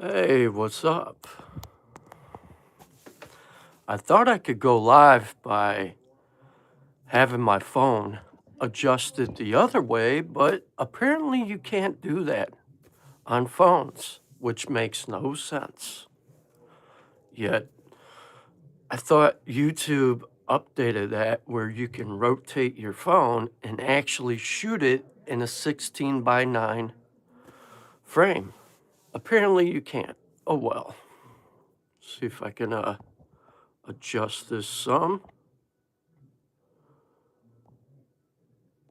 Hey, what's up? I thought I could go live by having my phone adjusted the other way, but apparently you can't do that on phones, which makes no sense. Yet, I thought YouTube updated that where you can rotate your phone and actually shoot it in a 16:9 frame. Apparently you can't. Oh well. See if I can adjust this some.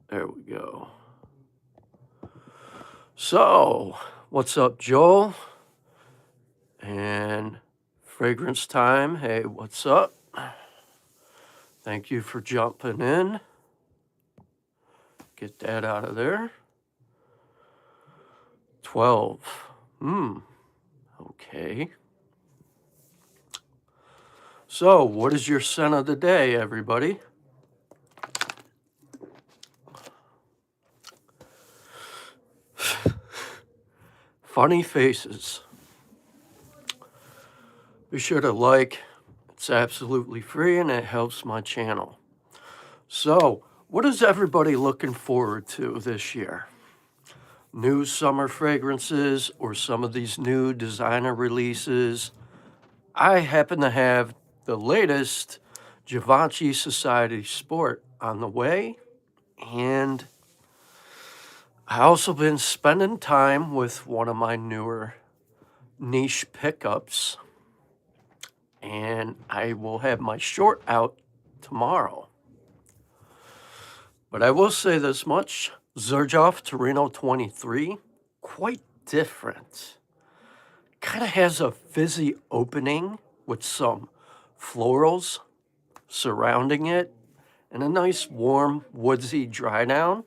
There we go. So, what's up, Joel? And Fragrance Time, hey, what's up? Thank you for jumping in. Get that out of there. 12. Okay. So, what is your scent of the day, everybody? Funny faces. Be sure to like. It's absolutely free and it helps my channel. So, what is everybody looking forward to this year? New summer fragrances or some of these new designer releases? I happen to have the latest Givenchy Society Sport on the way, and I also been spending time with one of my newer niche pickups, and I will have my short out tomorrow. But I will say this much, Xerjoff Torino 23, quite different. Kind of has a fizzy opening with some florals surrounding it and a nice warm woodsy dry down.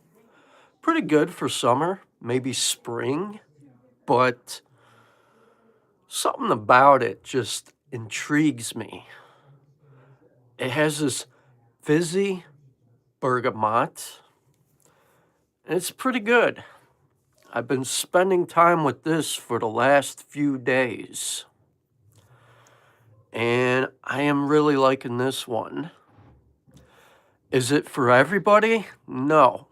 Pretty good for summer, maybe spring, but something about it just intrigues me. It has this fizzy bergamot, and it's pretty good. I've been spending time with this for the last few days, and I am really liking this one. Is it for everybody? No,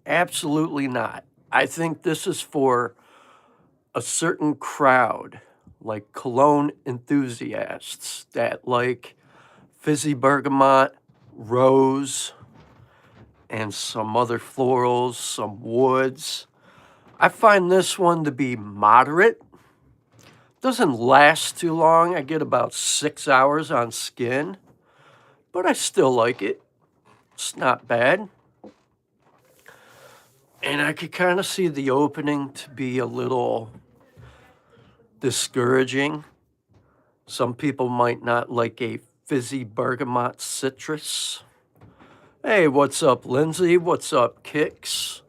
absolutely not. I think this is for a certain crowd, like cologne enthusiasts that like fizzy bergamot, rose, and some other florals, some woods. I find this one to be moderate. Doesn't last too long. I get about 6 hours on skin, but I still like it. It's not bad. And I could kind of see the opening to be a little discouraging. Some people might not like a fizzy bergamot citrus. Hey, what's up, Lindsay? What's up, Kicks?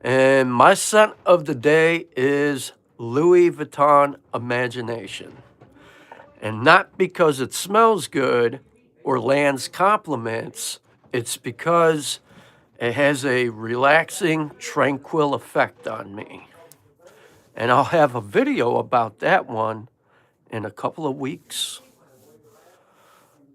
And my scent of the day is Louis Vuitton Imagination. And not because it smells good or lands compliments, it's because it has a relaxing, tranquil effect on me. And I'll have a video about that one in a couple of weeks.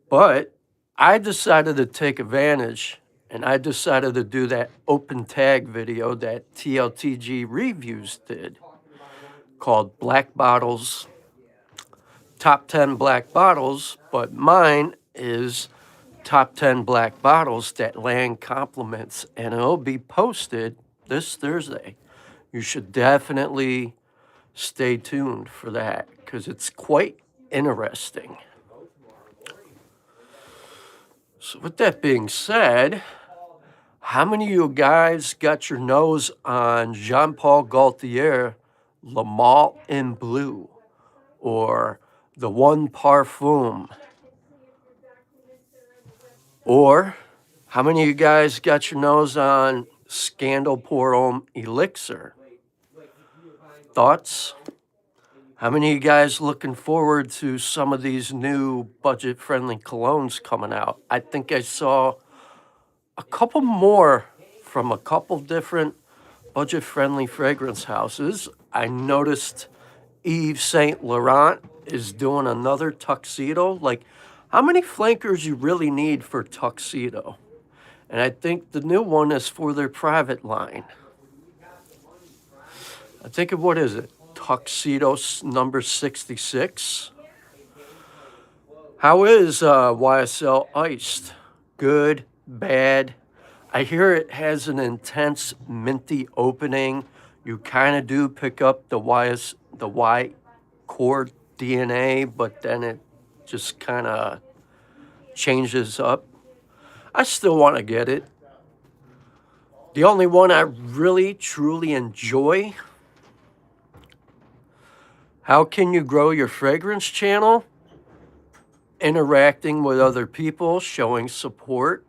But I decided to take advantage, and I decided to do that open tag video that TLTG Reviews did called Black Bottles, Top 10 Black Bottles, but mine is Top 10 Black Bottles that land compliments, and it'll be posted this Thursday. You should definitely stay tuned for that because it's quite interesting. So with that being said, how many of you guys got your nose on Jean-Paul Gaultier Le Male in Blue or the One Parfum? Or how many of you guys got your nose on Scandal Pour Homme Elixir? Thoughts? How many of you guys looking forward to some of these new budget-friendly colognes coming out? I think I saw a couple more from a couple different budget-friendly fragrance houses. I noticed Yves Saint Laurent is doing another tuxedo. Like, how many flankers you really need for tuxedo? And I think the new one is for their private line. I think of, what is it? Tuxedo number 66. How is YSL Iced? Good, bad? I hear it has an intense minty opening. You kind of do pick up the Y core DNA, but then it just kind of changes up. I still want to get it. The only one I really, truly enjoy. How can you grow your fragrance channel? Interacting with other people, showing support.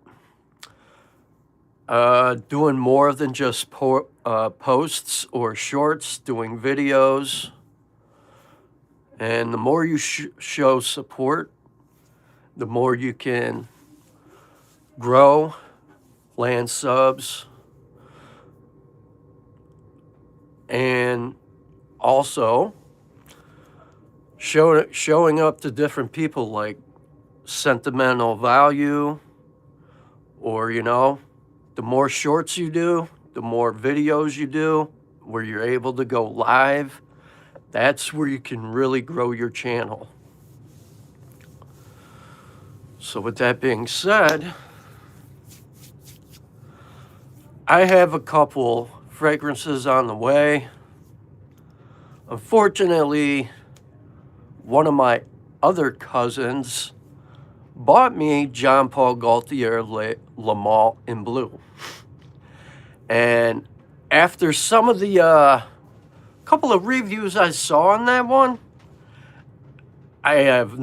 Doing more than just posts or shorts, doing videos. And the more you show support, the more you can grow, land subs, and also showing up to different people, like sentimental value, or, you know, the more shorts you do, the more videos you do, where you're able to go live, that's where you can really grow your channel. So with that being said, I have a couple fragrances on the way. Unfortunately, one of my other cousins bought me Jean Paul Gaultier Le Male in Blue. And after some of the couple of reviews I saw on that one, I have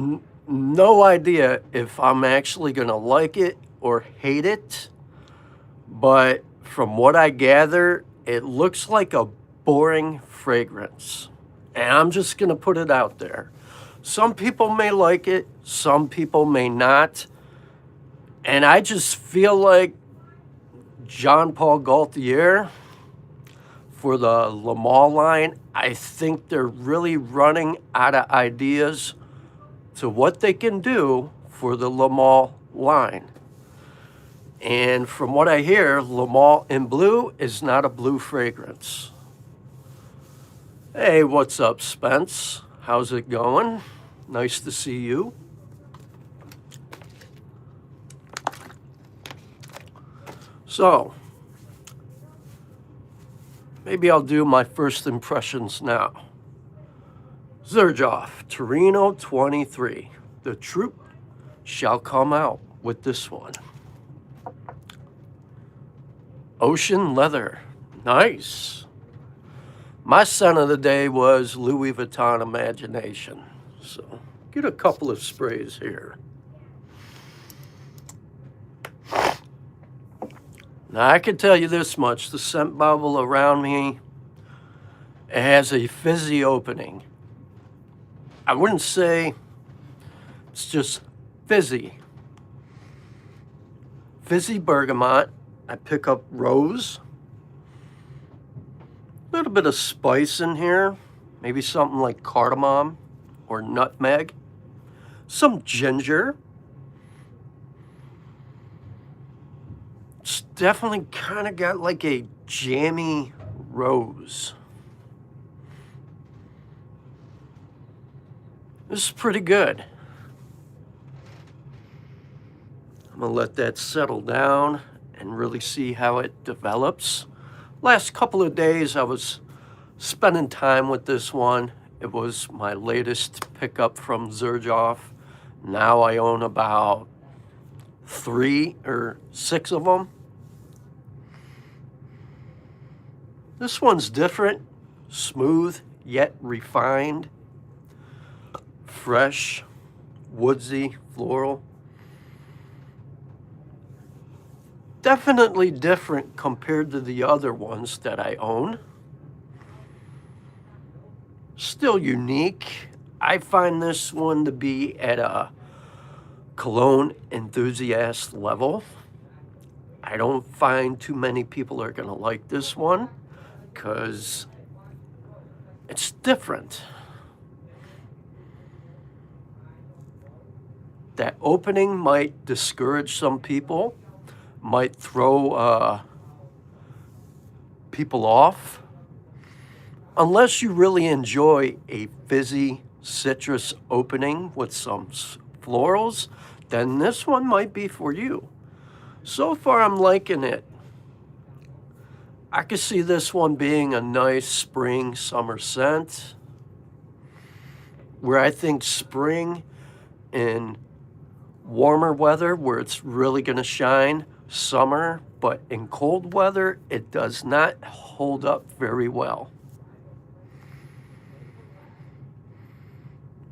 no idea if I'm actually going to like it or hate it. But from what I gather, it looks like a boring fragrance. And I'm just going to put it out there. Some people may like it, some people may not. And I just feel like Jean Paul Gaultier, for the Le Male line, I think they're really running out of ideas to what they can do for the Le Male line. And from what I hear, Le Male in Blue is not a blue fragrance. Hey, what's up, Spence? How's it going? Nice to see you. So, maybe I'll do my first impressions now. Xerjoff, Torino 23. The troop shall come out with this one. Ocean Leather. Nice. My scent of the day was Louis Vuitton Imagination. So, get a couple of sprays here. Now, I can tell you this much. The scent bubble around me, it has a fizzy opening. I wouldn't say it's just fizzy. Fizzy bergamot. I pick up rose. A little bit of spice in here. Maybe something like cardamom or nutmeg. Some ginger. It's definitely kind of got like a jammy rose. This is pretty good. I'm gonna let that settle down and really see how it develops. Last couple of days I was spending time with this one. It was my latest pickup from Xerjoff. Now I own about 3 or 6 of them. This one's different, smooth yet refined, fresh, woodsy, floral. Definitely different compared to the other ones that I own. Still unique. I find this one to be at a cologne enthusiast level. I don't find too many people are gonna like this one because it's different. that opening might discourage some people, might throw people off. Unless you really enjoy a fizzy citrus opening with some florals, then this one might be for you. So far, I'm liking it. I could see this one being a nice spring summer scent, where I think spring in warmer weather where it's really going to shine, summer, but in cold weather it does not hold up very well.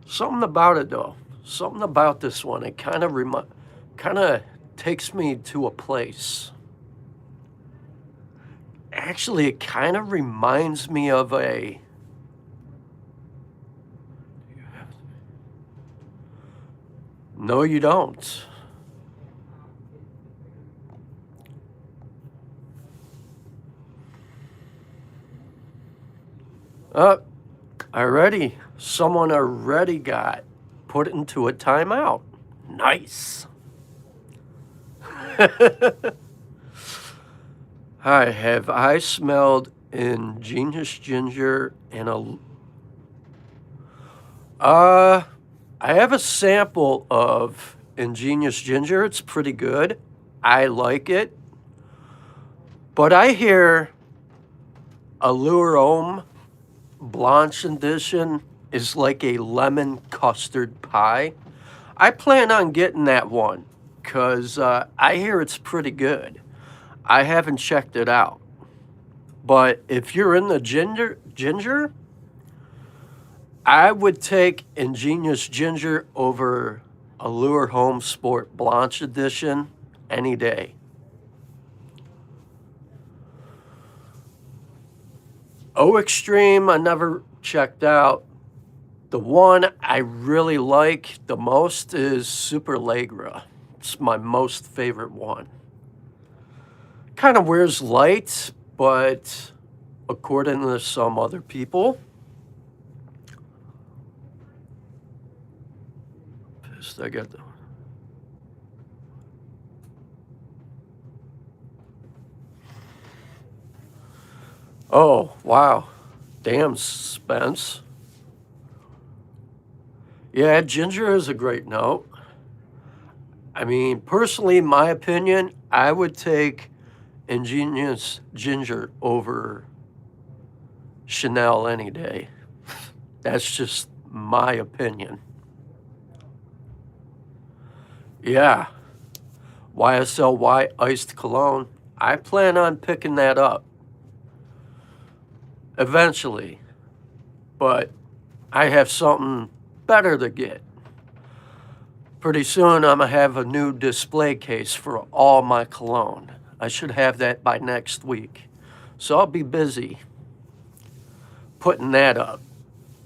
Something about it though, something about this one, it kind of takes me to a place. Actually, it kind of reminds me of a... No, you don't. Someone already got put into a timeout. Nice. Hi, have I smelled ingenious ginger and I have a sample of ingenious ginger. It's pretty good. I like it. But I hear Allure Homme Blanche Edition is like a lemon custard pie. I plan on getting that one because I hear it's pretty good. I haven't checked it out. But if you're in the ginger, I would take ingenious ginger over Allure Homme Sport Blanche Edition any day. Oh Extreme, I never checked out. The one I really like the most is Superlegra. It's my most favorite one. Kind of wears light, but according to some other people, I got the... Oh, wow. Damn, Spence. Yeah, ginger is a great note. I mean, personally, in my opinion, I would take ingenious ginger over Chanel any day. That's just my opinion. Yeah. YSLY Iced Cologne. I plan on picking that up eventually, but I have something better to get. Pretty soon I'm gonna have a new display case for all my cologne. I should have that by next week. So I'll be busy putting that up.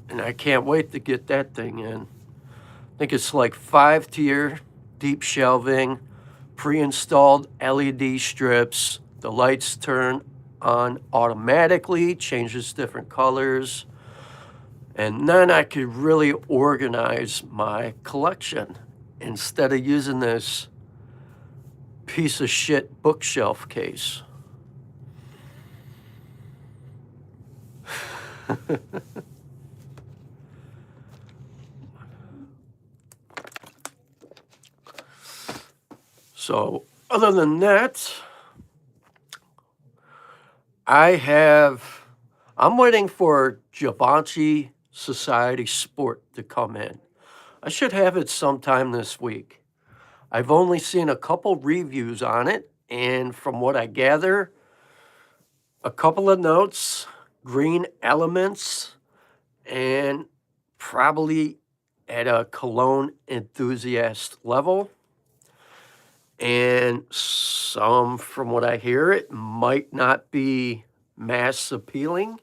And I can't wait to get that thing in. I think it's like 5-tier, deep shelving, pre-installed LED strips. The lights turn on automatically, changes different colors. And then I could really organize my collection instead of using this piece of shit bookshelf case. So other than that, I'm waiting for Givenchy Society Sport to come in. I should have it sometime this week. I've only seen a couple reviews on it, and from what I gather, a couple of notes, green elements, and probably at a cologne enthusiast level. And some, from what I hear, it might not be mass appealing,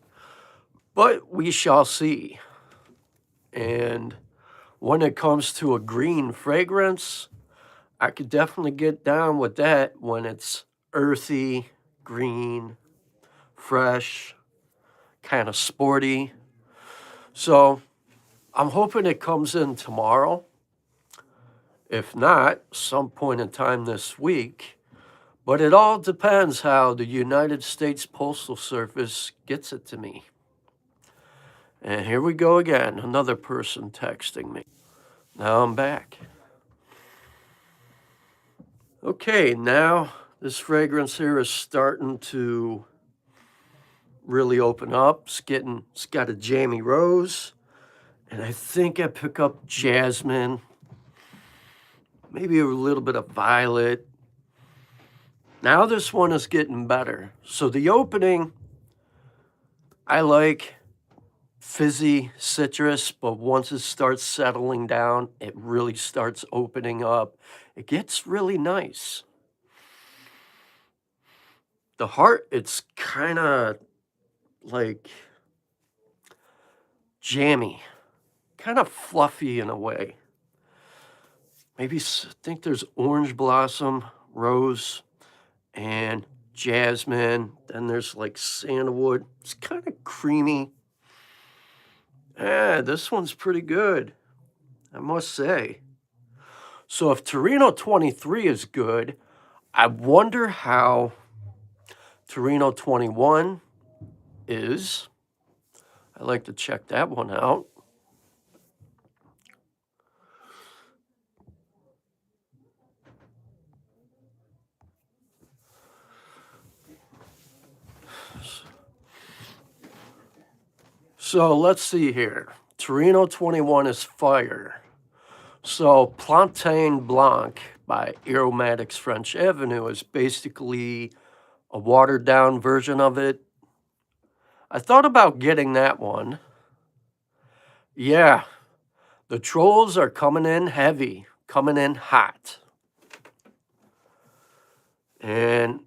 but we shall see. And when it comes to a green fragrance, I could definitely get down with that when it's earthy, green, fresh, kind of sporty. So I'm hoping it comes in tomorrow. If not, some point in time this week. But it all depends how the United States Postal Service gets it to me. And here we go again, another person texting me. Now I'm back. Okay, now this fragrance here is starting to really open up. It's got a jammy rose, and I think I pick up jasmine, maybe a little bit of violet. Now this one is getting better. So the opening, I like fizzy citrus, but once it starts settling down, it really starts opening up. It gets really nice. The heart, it's kind of like jammy, kind of fluffy in a way. Maybe I think there's orange blossom, rose, and jasmine. Then there's like sandalwood. It's kind of creamy. Yeah, this one's pretty good, I must say. So if Torino 23 is good, I wonder how Torino 21 is. I like to check that one out. So let's see here. Torino 21 is fire. So Plantain Blanc by Aromatics French Avenue is basically a watered down version of it. I thought about getting that one. Yeah, the trolls are coming in heavy, coming in hot. And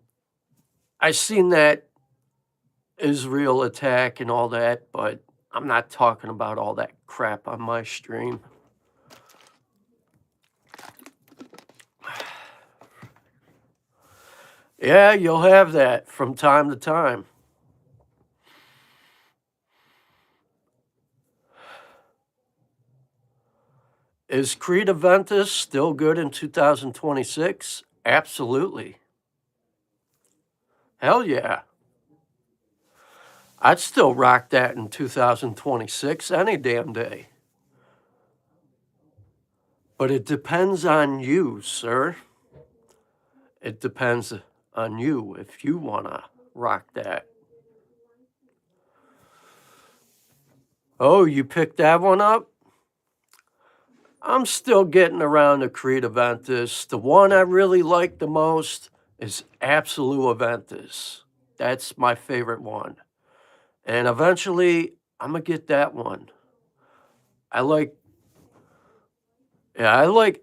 I seen that Israel attack and all that, but I'm not talking about all that crap on my stream. Yeah, you'll have that from time to time. Is Creed Aventus still good in 2026? Absolutely. Hell yeah. I'd still rock that in 2026 any damn day. But it depends on you, sir. It depends on you if you want to rock that. Oh, you picked that one up? I'm still getting around to Creed Aventus. The one I really like the most is Absolute Aventus. That's my favorite one. And eventually, I'm going to get that one. I like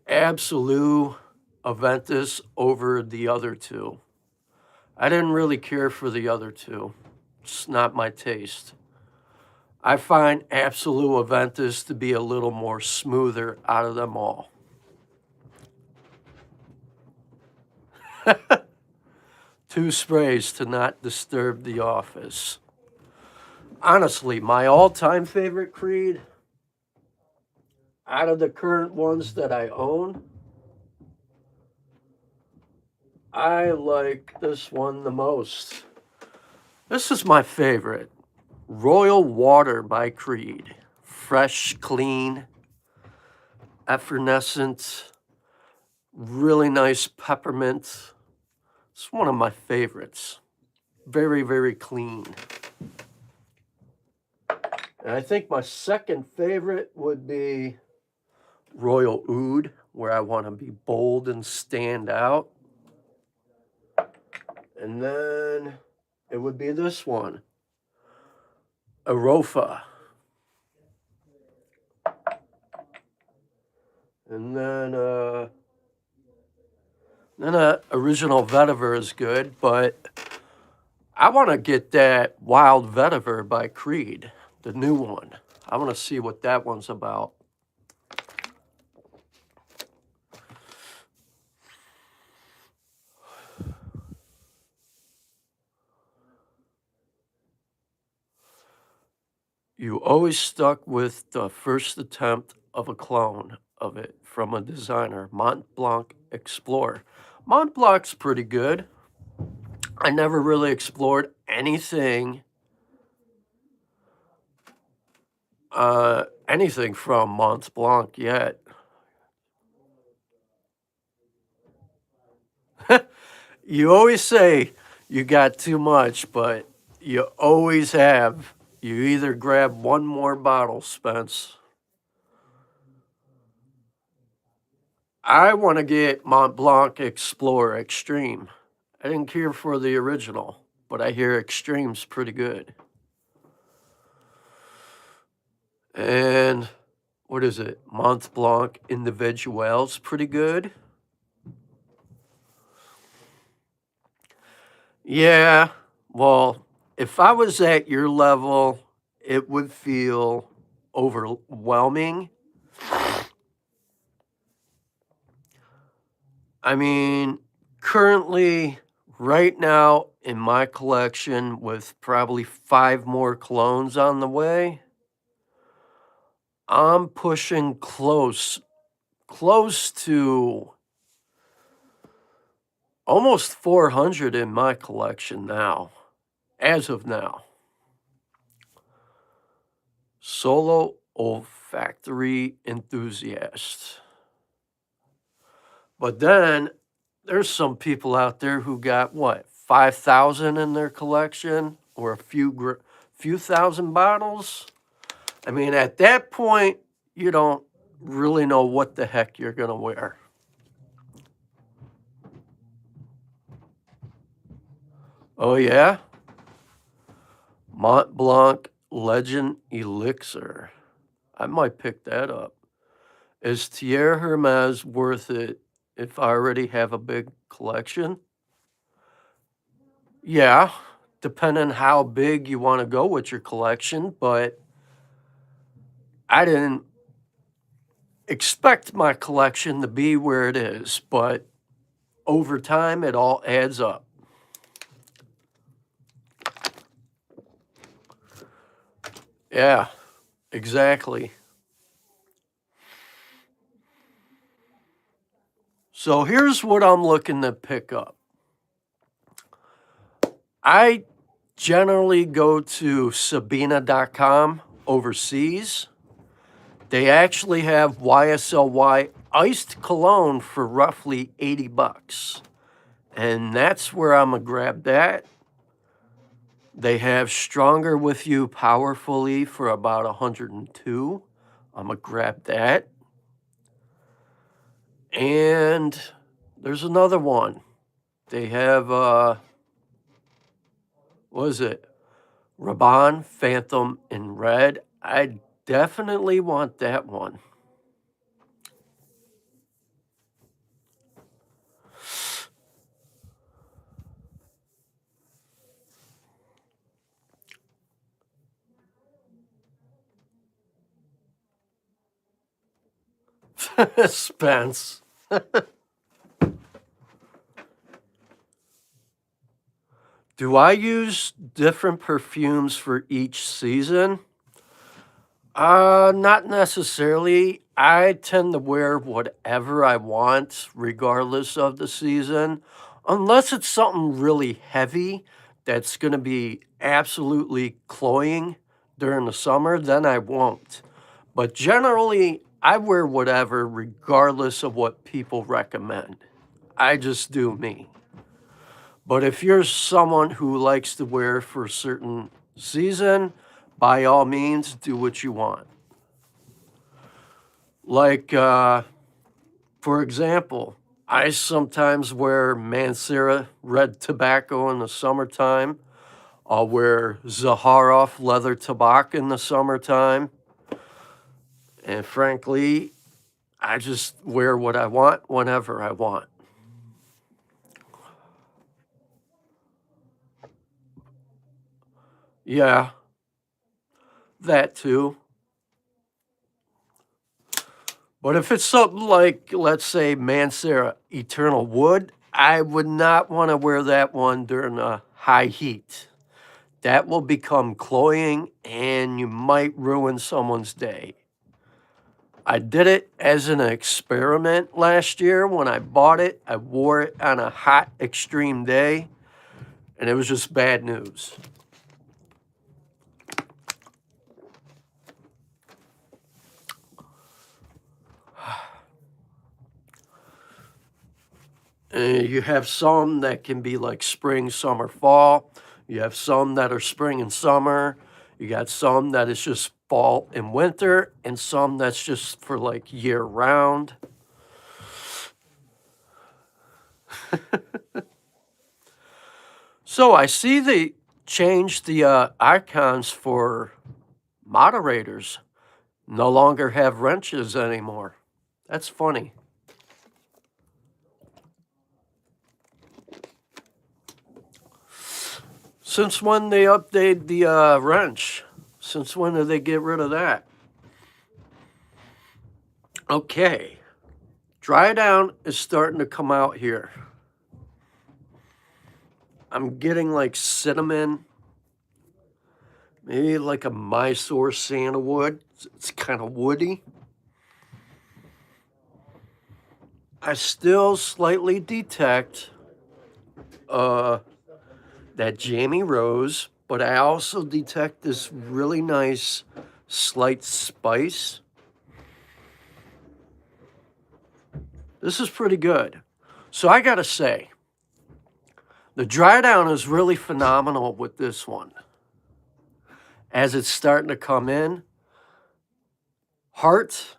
Absolute Aventus over the other two. I didn't really care for the other two. It's not my taste. I find Absolute Aventus to be a little more smoother out of them all. Two sprays to not disturb the office. Honestly, my all-time favorite Creed, out of the current ones that I own, I like this one the most. This is my favorite. Royal Water by Creed. Fresh, clean, effervescent, really nice peppermint. It's one of my favorites. Very, very clean. And I think my second favorite would be Royal Oud, where I want to be bold and stand out. And then it would be this one, Arofa. And then Original Vetiver is good, but I want to get that Wild Vetiver by Creed, the new one. I want to see what that one's about. You always stuck with the first attempt of a clone. of it from a designer, Mont Blanc Explorer. Mont Blanc's pretty good. I never really explored anything from Mont Blanc yet. You always say you got too much, but you always have. You either grab one more bottle, Spence. I want to get Mont Blanc Explorer Extreme. I didn't care for the original, but I hear Extreme's pretty good. And what is it? Mont Blanc Individual's pretty good. Yeah, well, if I was at your level, it would feel overwhelming. I mean, currently, right now in my collection, with probably 5 more colognes on the way, I'm pushing close to almost 400 in my collection now, as of now. Solo olfactory enthusiast. But then there's some people out there who got what, 5,000 in their collection or a few thousand bottles. I mean, at that point, you don't really know what the heck you're going to wear. Oh, yeah? Mont Blanc Legend Elixir. I might pick that up. Is Thierry Hermes worth it if I already have a big collection? Yeah, depending how big you want to go with your collection, but I didn't expect my collection to be where it is, but over time, it all adds up. Yeah, exactly. So here's what I'm looking to pick up. I generally go to Sabina.com overseas. They actually have YSLY iced cologne for roughly 80 bucks. And that's where I'm going to grab that. They have Stronger With You Powerfully for about 102. I'm going to grab that. And there's another one. They have, what is it? Rabanne Phantom in red. I definitely want that one. Spence. Do I use different perfumes for each season? Not necessarily. I tend to wear whatever I want, regardless of the season, unless it's something really heavy that's going to be absolutely cloying during the summer, then I won't. But generally, I wear whatever, regardless of what people recommend. I just do me. But if you're someone who likes to wear for a certain season, by all means, do what you want. Like, for example, I sometimes wear Mancera red tobacco in the summertime. I'll wear Zaharoff leather tobacco in the summertime. And frankly, I just wear what I want whenever I want. Yeah, that too. But if it's something like, let's say, Mancera Eternal Wood, I would not want to wear that one during a high heat. That will become cloying and you might ruin someone's day. I did it as an experiment last year. When I bought it, I wore it on a hot, extreme day, and it was just bad news. You have some that can be like spring, summer, fall. You have some that are spring and summer. You got some that is just fall and winter, and some that's just for like year round. So I see they changed the icons for moderators. No longer have wrenches anymore. That's funny. Since when they updated the wrench? Since when did they get rid of that? Okay. Dry down is starting to come out here. I'm getting like cinnamon, maybe like a Mysore sandalwood. It's kind of woody. I still slightly detect that jammy rose, but I also detect this really nice slight spice. This is pretty good. So I gotta say, the dry down is really phenomenal with this one. As it's starting to come in, heart,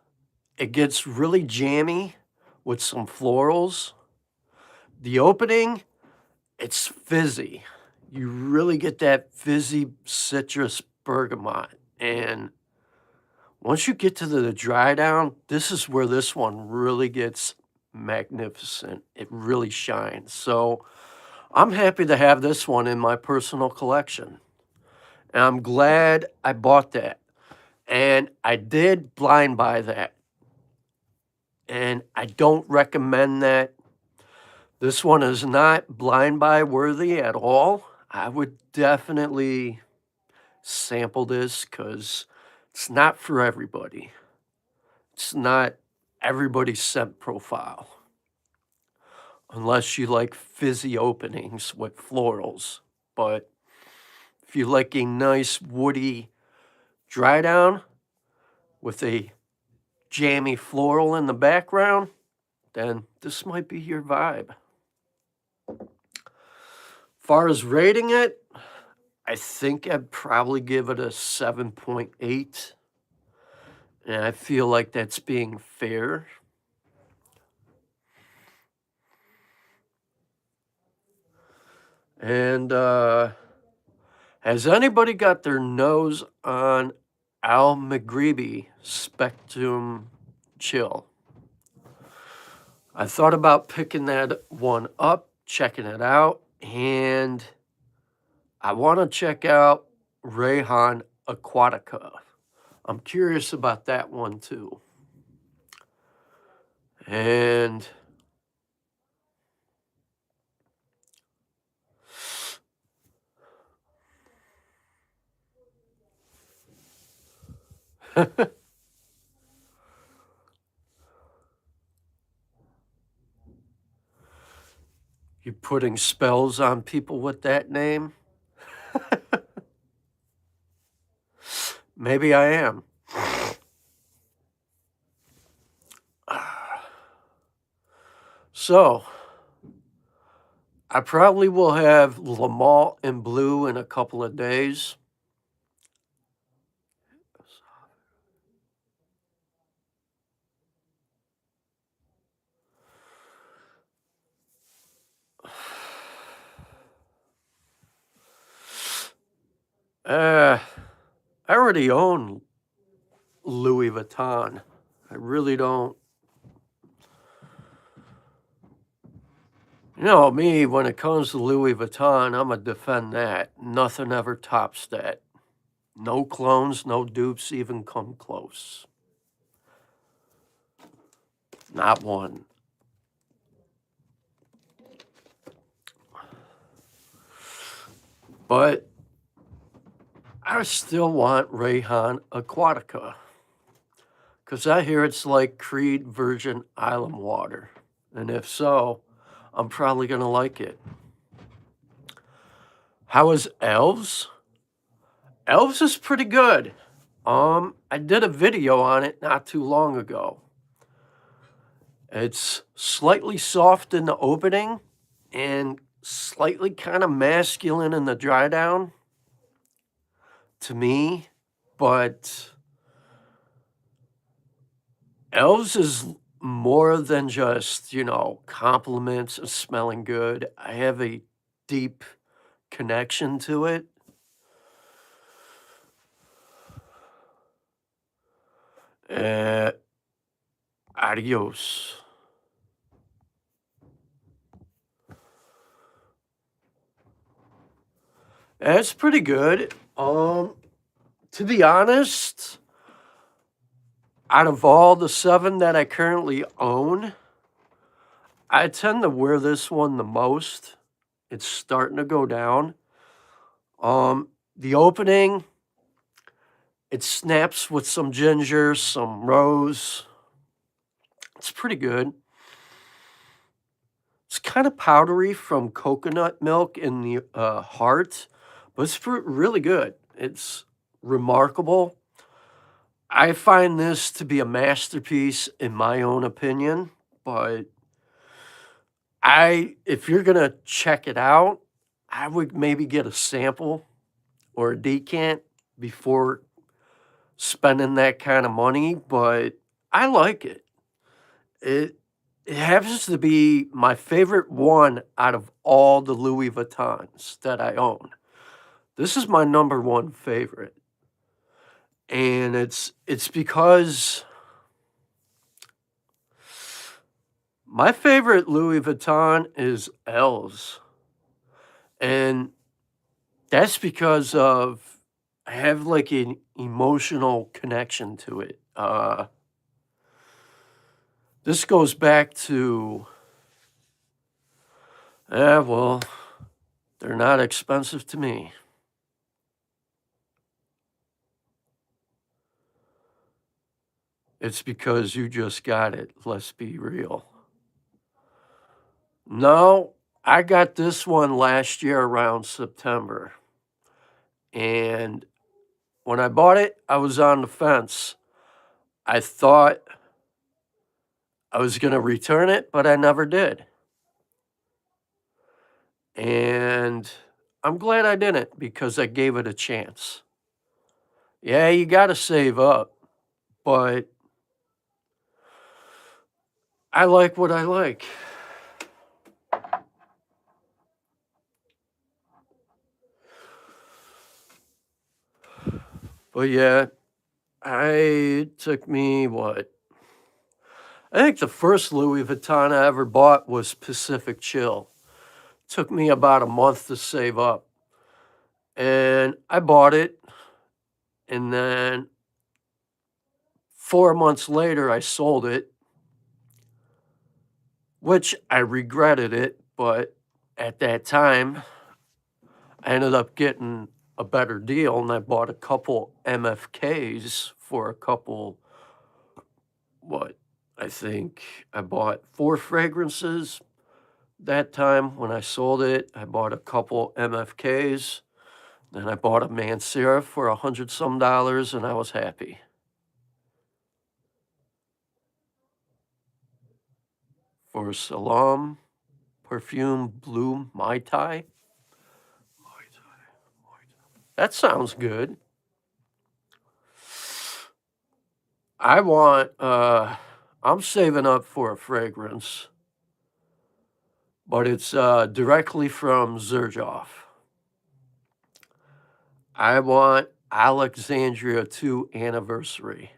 it gets really jammy with some florals. The opening, it's fizzy. You really get that fizzy citrus bergamot. And once you get to the dry down, this is where this one really gets magnificent. It really shines. So I'm happy to have this one in my personal collection. And I'm glad I bought that. And I did blind buy that. And I don't recommend that. This one is not blind buy worthy at all. I would definitely sample this because it's not for everybody. It's not everybody's scent profile. Unless you like fizzy openings with florals. But if you like a nice woody dry down with a jammy floral in the background, then this might be your vibe. Far as rating it, I think I'd probably give it a 7.8. And I feel like that's being fair. And has anybody got their nose on Al Maghribi Spectrum Chill? I thought about picking that one up, checking it out, and I want to check out Rayhan Aquatica. I'm curious about that one too. And you putting spells on people with that name? Maybe I am. So, I probably will have Lamalt in blue in a couple of days. I already own Louis Vuitton. I really don't. You know me, when it comes to Louis Vuitton, I'm going to defend that. Nothing ever tops that. No clones, no dupes even come close. Not one. But I still want Rayhan Aquatica Because I hear it's like Creed Virgin Island water. And if so, I'm probably going to like it. How is Elves? Elves is pretty good. I did a video on it not too long ago. It's slightly soft in the opening and slightly kind of masculine in the dry down to me, but Elves is more than just, compliments and smelling good. I have a deep connection to it. Uh, Adios. It's pretty good. To be honest, out of all the 7 that I currently own, I tend to wear this one the most. It's starting to go down. The opening, it snaps with some ginger, some rose. It's pretty good. It's kind of powdery from coconut milk in the heart, but it's really good. It's remarkable. I find this to be a masterpiece in my own opinion, but if you're gonna check it out, I would maybe get a sample or a decant before spending that kind of money, but I like it. It it happens to be my favorite one out of all the Louis Vuittons that I own. This is my number 1 favorite. And it's because my favorite Louis Vuitton is L's. And that's because I have like an emotional connection to it. This goes back to, well, they're not expensive to me. It's because you just got it. Let's be real. No, I got this one last year around September. And when I bought it, I was on the fence. I thought I was going to return it, but I never did. And I'm glad I didn't because I gave it a chance. Yeah, you got to save up, but I like what I like. But yeah, it took me what? I think the first Louis Vuitton I ever bought was Pacific Chill. Took me about a month to save up. And I bought it, and then 4 months later I sold it, which I regretted it, but at that time I ended up getting a better deal, and I bought a couple MFKs for a couple, what, I think I bought 4 fragrances that time. When I sold it, I bought a couple MFKs, then I bought a Mancera for $100 some, and I was happy. For Salam Perfume Blue Mai Tai. That sounds good. I'm saving up for a fragrance, but it's directly from Xerjoff. I want Alexandria 2 Anniversary.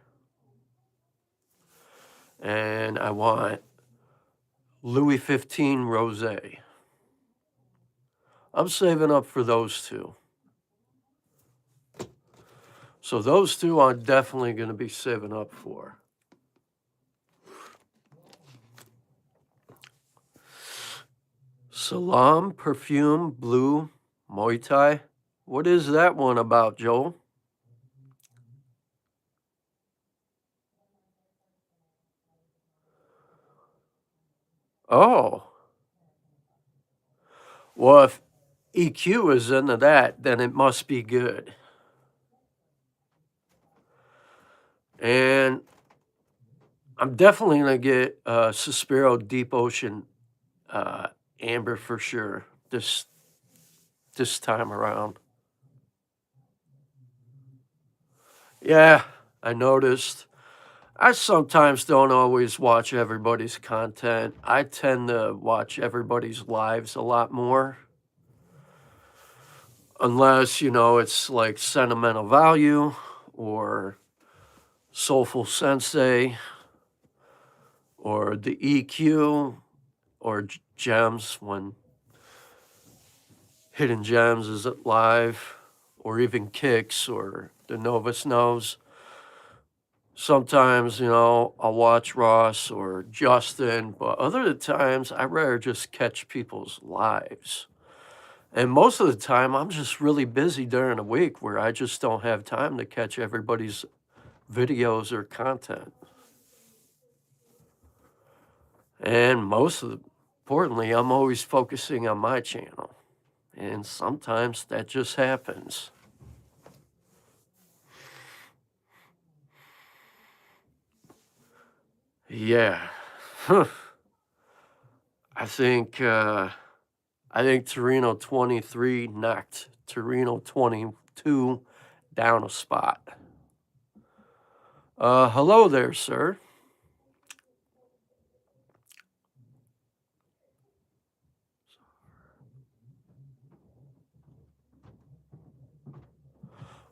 And I want Louis 15 Rosé. I'm saving up for those 2. So those 2 I'm definitely going to be saving up for. Salam Perfume Blue Muay Thai. What is that one about, Joel? Oh, well, if EQ is into that, then it must be good. And I'm definitely gonna get Suspiro Deep Ocean uh, Amber for sure this time around. Yeah, I noticed. I sometimes don't always watch everybody's content. I tend to watch everybody's lives a lot more, unless, it's like sentimental value or soulful sensei or the EQ or gems when hidden gems is live or even kicks or the novice knows. Sometimes, I'll watch Ross or Justin, but other times I rather just catch people's lives. And most of the time, I'm just really busy during the week where I just don't have time to catch everybody's videos or content. And importantly, I'm always focusing on my channel. And sometimes that just happens. Yeah. I think Torino 23 knocked Torino 22 down a spot. Hello there, sir.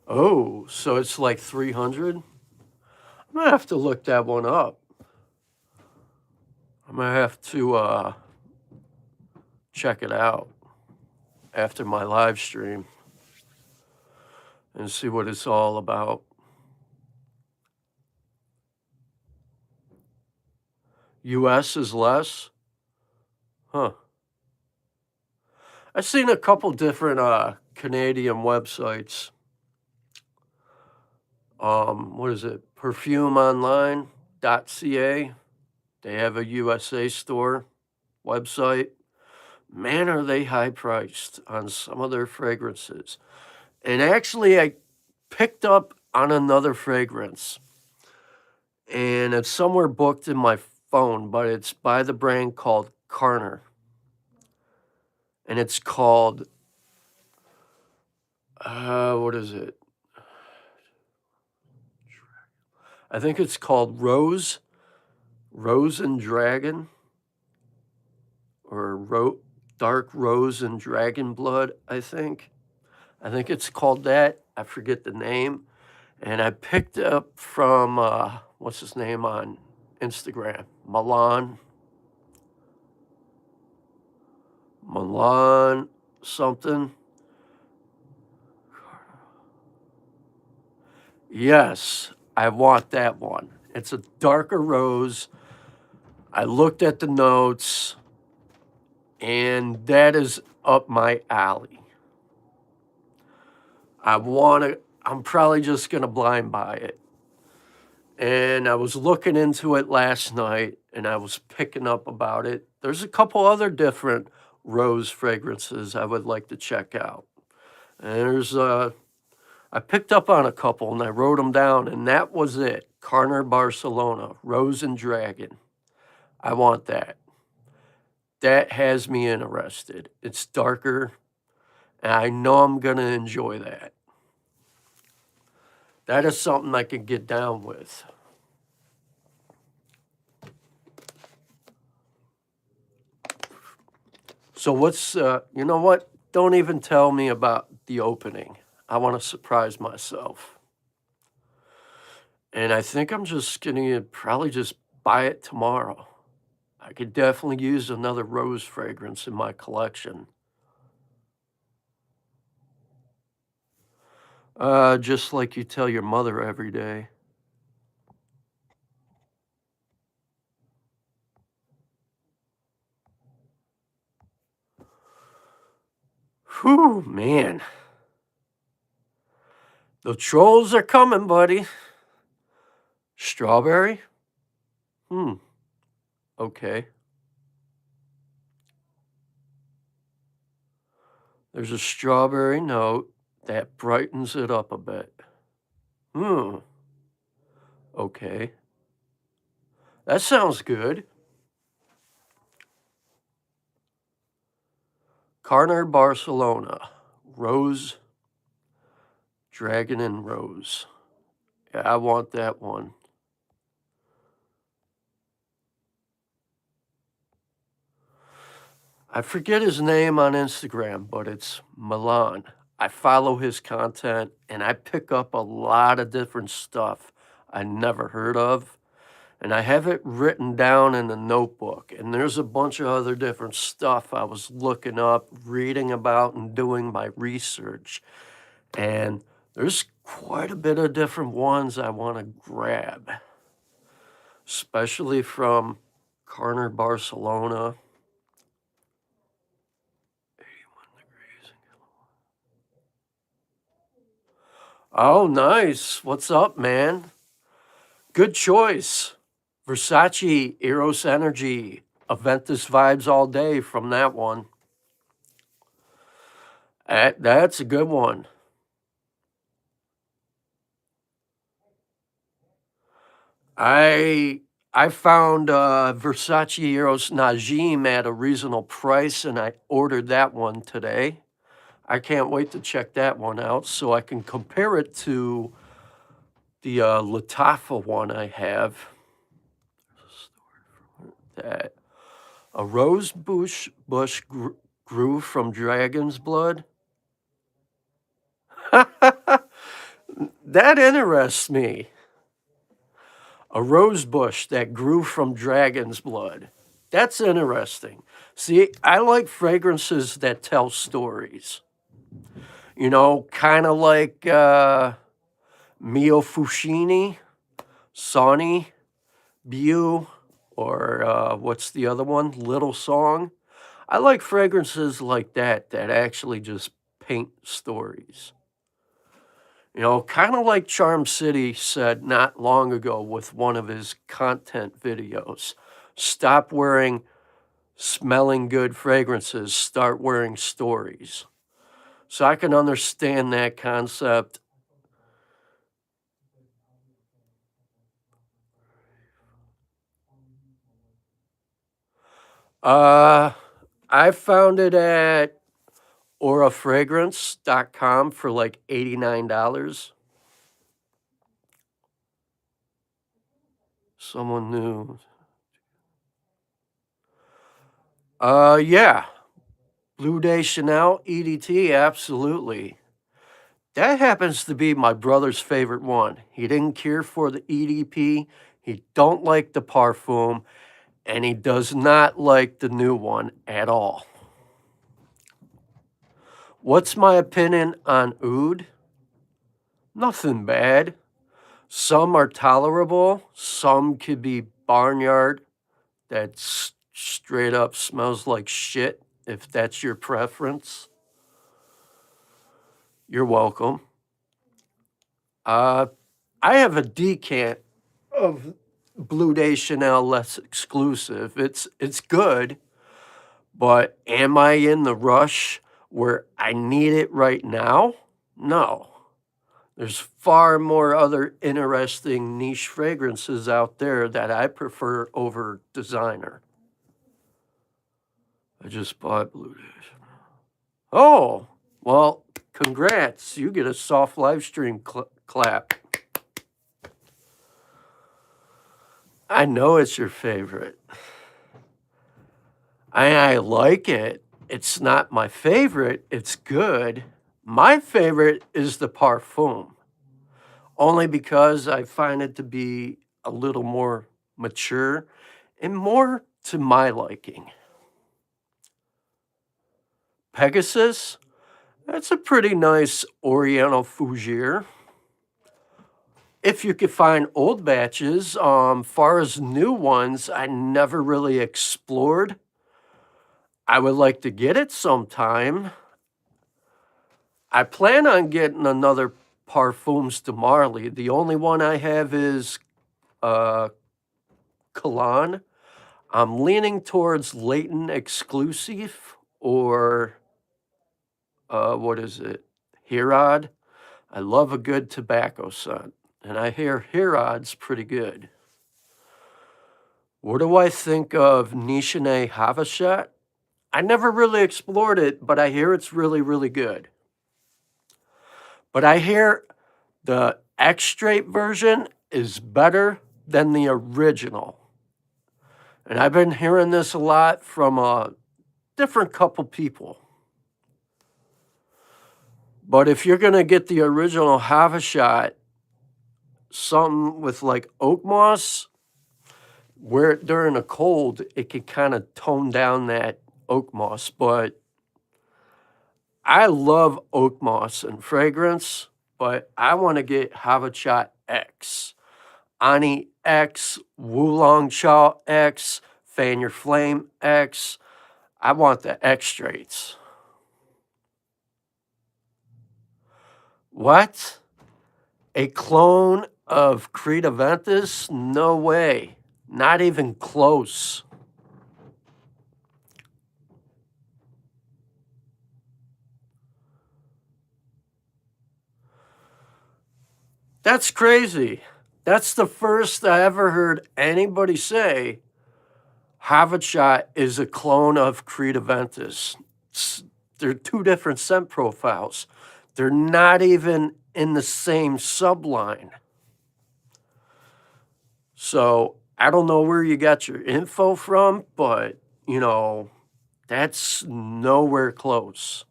Oh, so it's like 300? I'm gonna have to look that one up. I'm gonna have to check it out after my live stream and see what it's all about. US is less? Huh. I've seen a couple different Canadian websites. What is it? Perfumeonline.ca. They have a USA store website. Man, are they high priced on some of their fragrances. And actually, I picked up on another fragrance, and it's somewhere booked in my phone, but it's by the brand called Carner. And it's called, what is it? I think it's called Rose and Dragon, or Dark Rose and Dragon Blood, I think. I think it's called that. I forget the name. And I picked up from, what's his name on Instagram? Milan something. Yes, I want that one. It's a darker rose. I looked at the notes, and that is up my alley. I'm probably just going to blind buy it. And I was looking into it last night, and I was picking up about it. There's a couple other different rose fragrances I would like to check out. And I picked up on a couple and I wrote them down, and that was it. Carner Barcelona, Rose and Dragon. I want that. That has me interested. It's darker, and I know I'm going to enjoy that. That is something I can get down with. So you know what? Don't even tell me about the opening. I want to surprise myself. And I think I'm just going to probably just buy it tomorrow. I could definitely use another rose fragrance in my collection. Just like you tell your mother every day. Whew, man. The trolls are coming, buddy. Strawberry? Okay. There's a strawberry note that brightens it up a bit. Okay. That sounds good. Carner Barcelona. Rose, Dragon and Rose. Yeah, I want that one. I forget his name on Instagram, but it's Milan. I follow his content and I pick up a lot of different stuff I never heard of. And I have it written down in a notebook. And there's a bunch of other different stuff I was looking up, reading about, and doing my research. And there's quite a bit of different ones I want to grab, especially from Carner Barcelona. 81 degrees. Oh, nice. What's up, man? Good choice. Versace, Eros Energy, Aventus vibes all day from that one. That's a good one. I found Versace Eros Najim at a reasonable price, and I ordered that one today. I can't wait to check that one out so I can compare it to the Latafa one I have. That a rose bush grew from dragon's blood. That interests me. A rose bush that grew from dragon's blood. That's interesting. See, I like fragrances that tell stories. You know, kind of like Mio Fushini, Sonny, Bew, or what's the other one? Little Song. I like fragrances like that actually just paint stories. You know, kind of like Charm City said not long ago with one of his content videos. Stop wearing smelling good fragrances, start wearing stories. So I can understand that concept. I found it at aurafragrance.com for like $89. Someone new. Yeah. Blue Day Chanel EDT, absolutely. That happens to be my brother's favorite one. He didn't care for the EDP. He don't like the parfum, and he does not like the new one at all. What's my opinion on oud? Nothing bad. Some are tolerable. Some could be barnyard that straight up smells like shit, if that's your preference. You're welcome. I have a decant of Blue Day Chanel less exclusive. It's good, but am I in the rush where I need it right now? No. There's far more other interesting niche fragrances out there that I prefer over designer. I just bought Blue Day Chanel. Oh, well, congrats. You get a soft live stream clap. I know it's your favorite. I like it. It's not my favorite. It's good. My favorite is the parfum, only because I find it to be a little more mature and more to my liking. Pegasus, that's a pretty nice Oriental fougere. If you could find old batches, far as new ones, I never really explored. I would like to get it sometime. I plan on getting another Parfums de Marly. The only one I have is Cologne. I'm leaning towards Leighton Exclusive or what is it? Herod. I love a good tobacco scent, and I hear Herod's pretty good. What do I think of Nishane Havashat? I never really explored it, but I hear it's really, really good. But I hear the extract version is better than the original. And I've been hearing this a lot from a different couple people. But if you're going to get the original Havashat, something with like oak moss, where during a cold, it can kind of tone down that oak moss. But I love oak moss and fragrance, but I want to get Havachat X, Ani X, Wulong Cha X, Fan Your Flame X. I want the extracts. What? A clone of Creta Ventus? No way. Not even close. That's crazy. That's the first I ever heard anybody say Havachat is a clone of Creta Ventus. They're two different scent profiles. They're not even in the same subline. So I don't know where you got your info from, but, you know, that's nowhere close.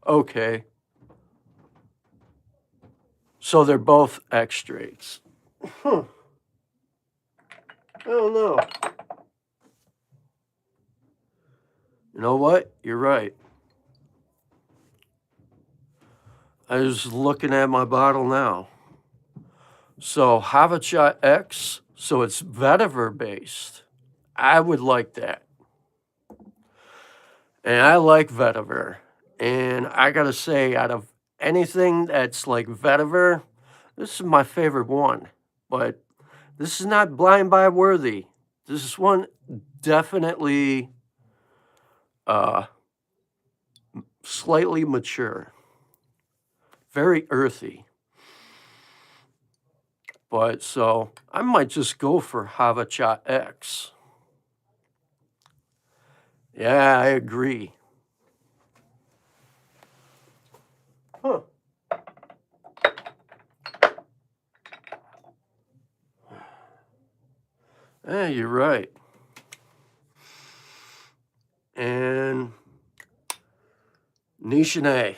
Okay. So they're both extracts. I don't know. You know what? You're right. I was looking at my bottle now. So Havachat X, so it's vetiver based. I would like that. And I like vetiver. And I gotta say, out of anything that's like vetiver, this is my favorite one. But this is not blind buy worthy. This is one definitely slightly mature. Very earthy. But so I might just go for Havachat X. Yeah, I agree. Huh. Yeah, you're right. And Nishane,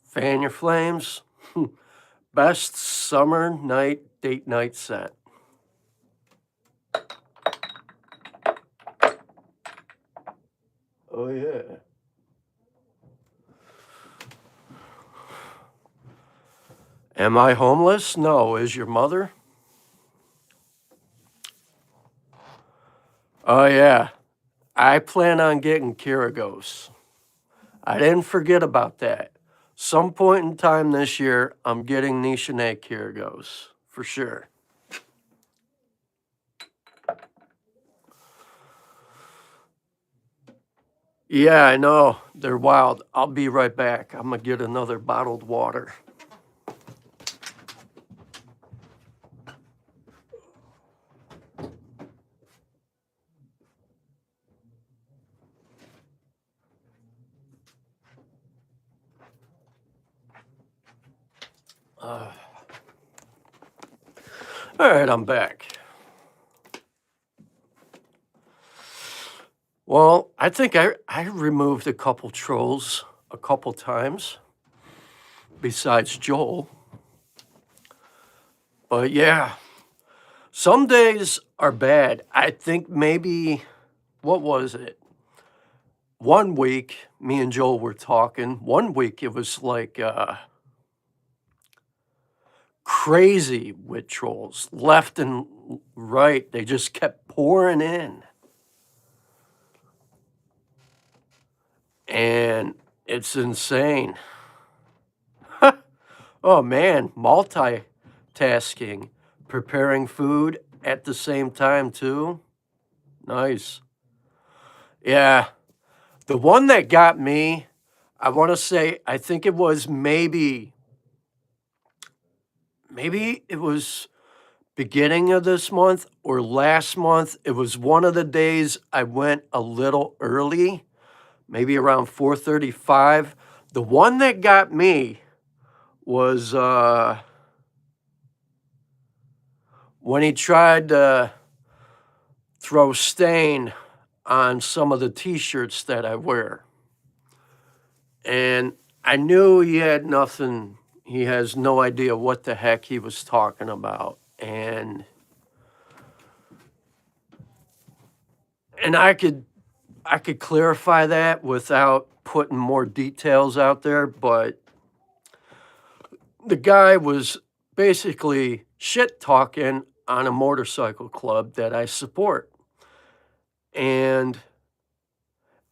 Fan Your Flames, best summer night date night scent. Oh yeah. Am I homeless? No. Is your mother? Oh yeah. I plan on getting Kiragos. I didn't forget about that. Some point in time this year, I'm getting Nishane Kiragos. For sure. Yeah, I know. They're wild. I'll be right back. I'm going to get another bottled water. All right, I'm back. Well, I think I removed a couple trolls a couple times besides Joel. But yeah, some days are bad. I think maybe, what was it? One week, me and Joel were talking. One week it was like crazy with trolls, left and right. They just kept pouring in. And it's insane. Oh man, multitasking, preparing food at the same time too. Nice. Yeah. The one that got me, I want to say, I think it was maybe it was beginning of this month or last month. It was one of the days I went a little early, maybe around 4:35. The one that got me was when he tried to throw stain on some of the t-shirts that I wear. And I knew he had nothing, he has no idea what the heck he was talking about. And I could clarify that without putting more details out there, but the guy was basically shit talking on a motorcycle club that I support. And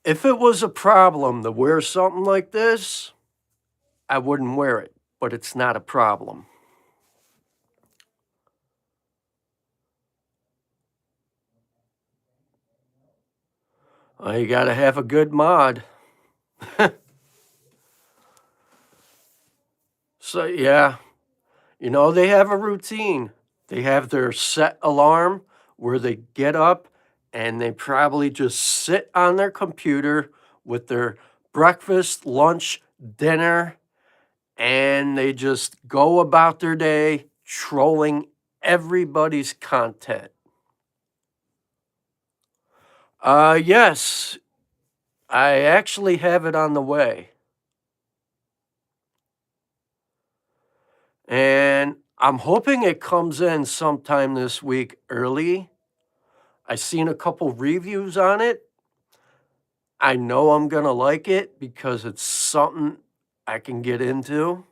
if it was a problem to wear something like this, I wouldn't wear it, but it's not a problem. You got to have a good mod. So, yeah, you know, they have a routine. They have their set alarm where they get up and they probably just sit on their computer with their breakfast, lunch, dinner, and they just go about their day trolling everybody's content. Yes, I actually have it on the way. And I'm hoping it comes in sometime this week early. I seen a couple reviews on it. I know I'm gonna like it because it's something I can get into.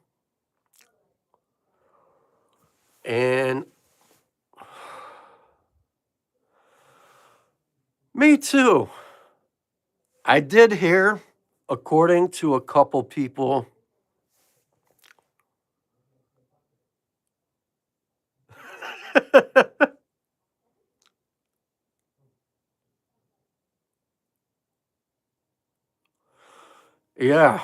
And me too. I did hear, according to a couple people, yeah,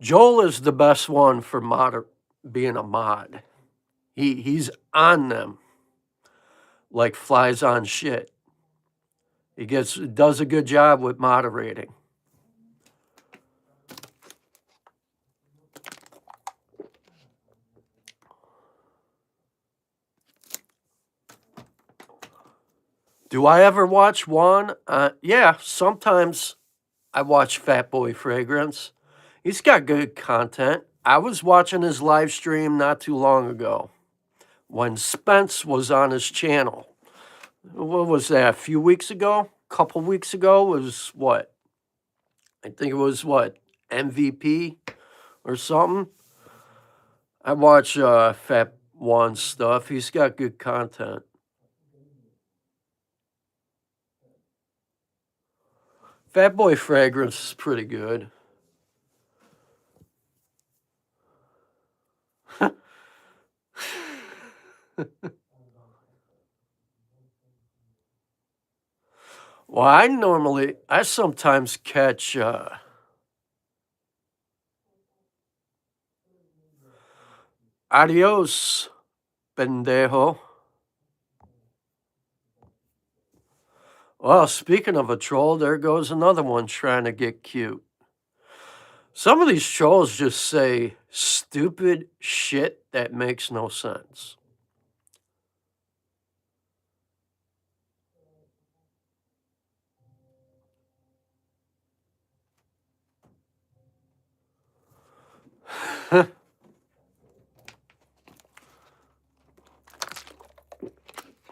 Joel is the best one for being a mod. He's on them like flies on shit. He does a good job with moderating. Do I ever watch one? Yeah, sometimes I watch Fat Boy Fragrance. He's got good content. I was watching his live stream not too long ago when Spence was on his channel. What was that, a few weeks ago? A couple weeks ago was what? I think it was what? MVP or something? I watch Fat Juan's stuff. He's got good content. Fat Boy Fragrance is pretty good. Well, I sometimes catch Adios, pendejo. Well, speaking of a troll, there goes another one trying to get cute. Some of these trolls just say stupid shit that makes no sense.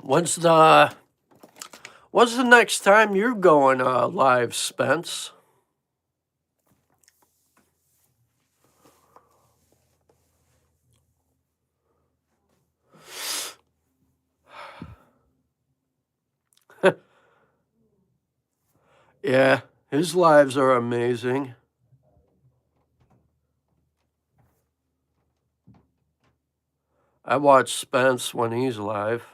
When's the next time you're going live, Spence? Yeah, his lives are amazing. I watch Spence when he's live.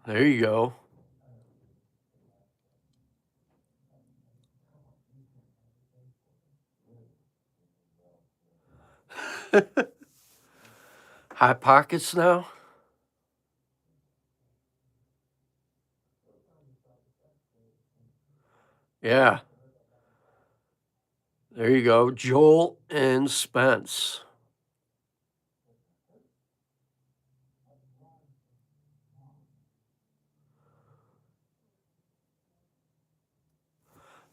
There you go. Hot Pockets now? Yeah. There you go. Joel and Spence.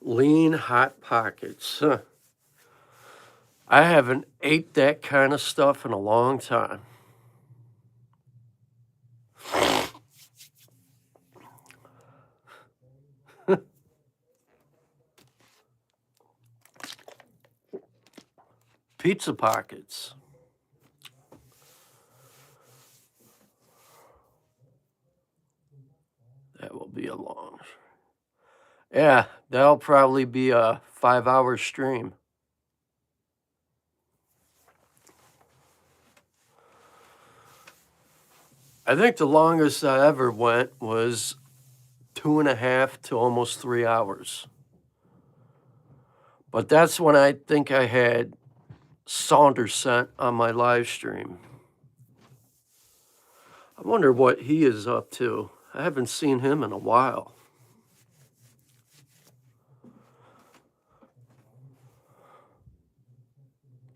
Lean Hot Pockets. Huh. I haven't ate that kind of stuff in a long time. Pizza Pockets. That will be a long. Yeah, that'll probably be a 5-hour stream. I think the longest I ever went was 2.5 to almost 3 hours. But that's when I think I had Saunderson on my live stream. I wonder what he is up to. I haven't seen him in a while.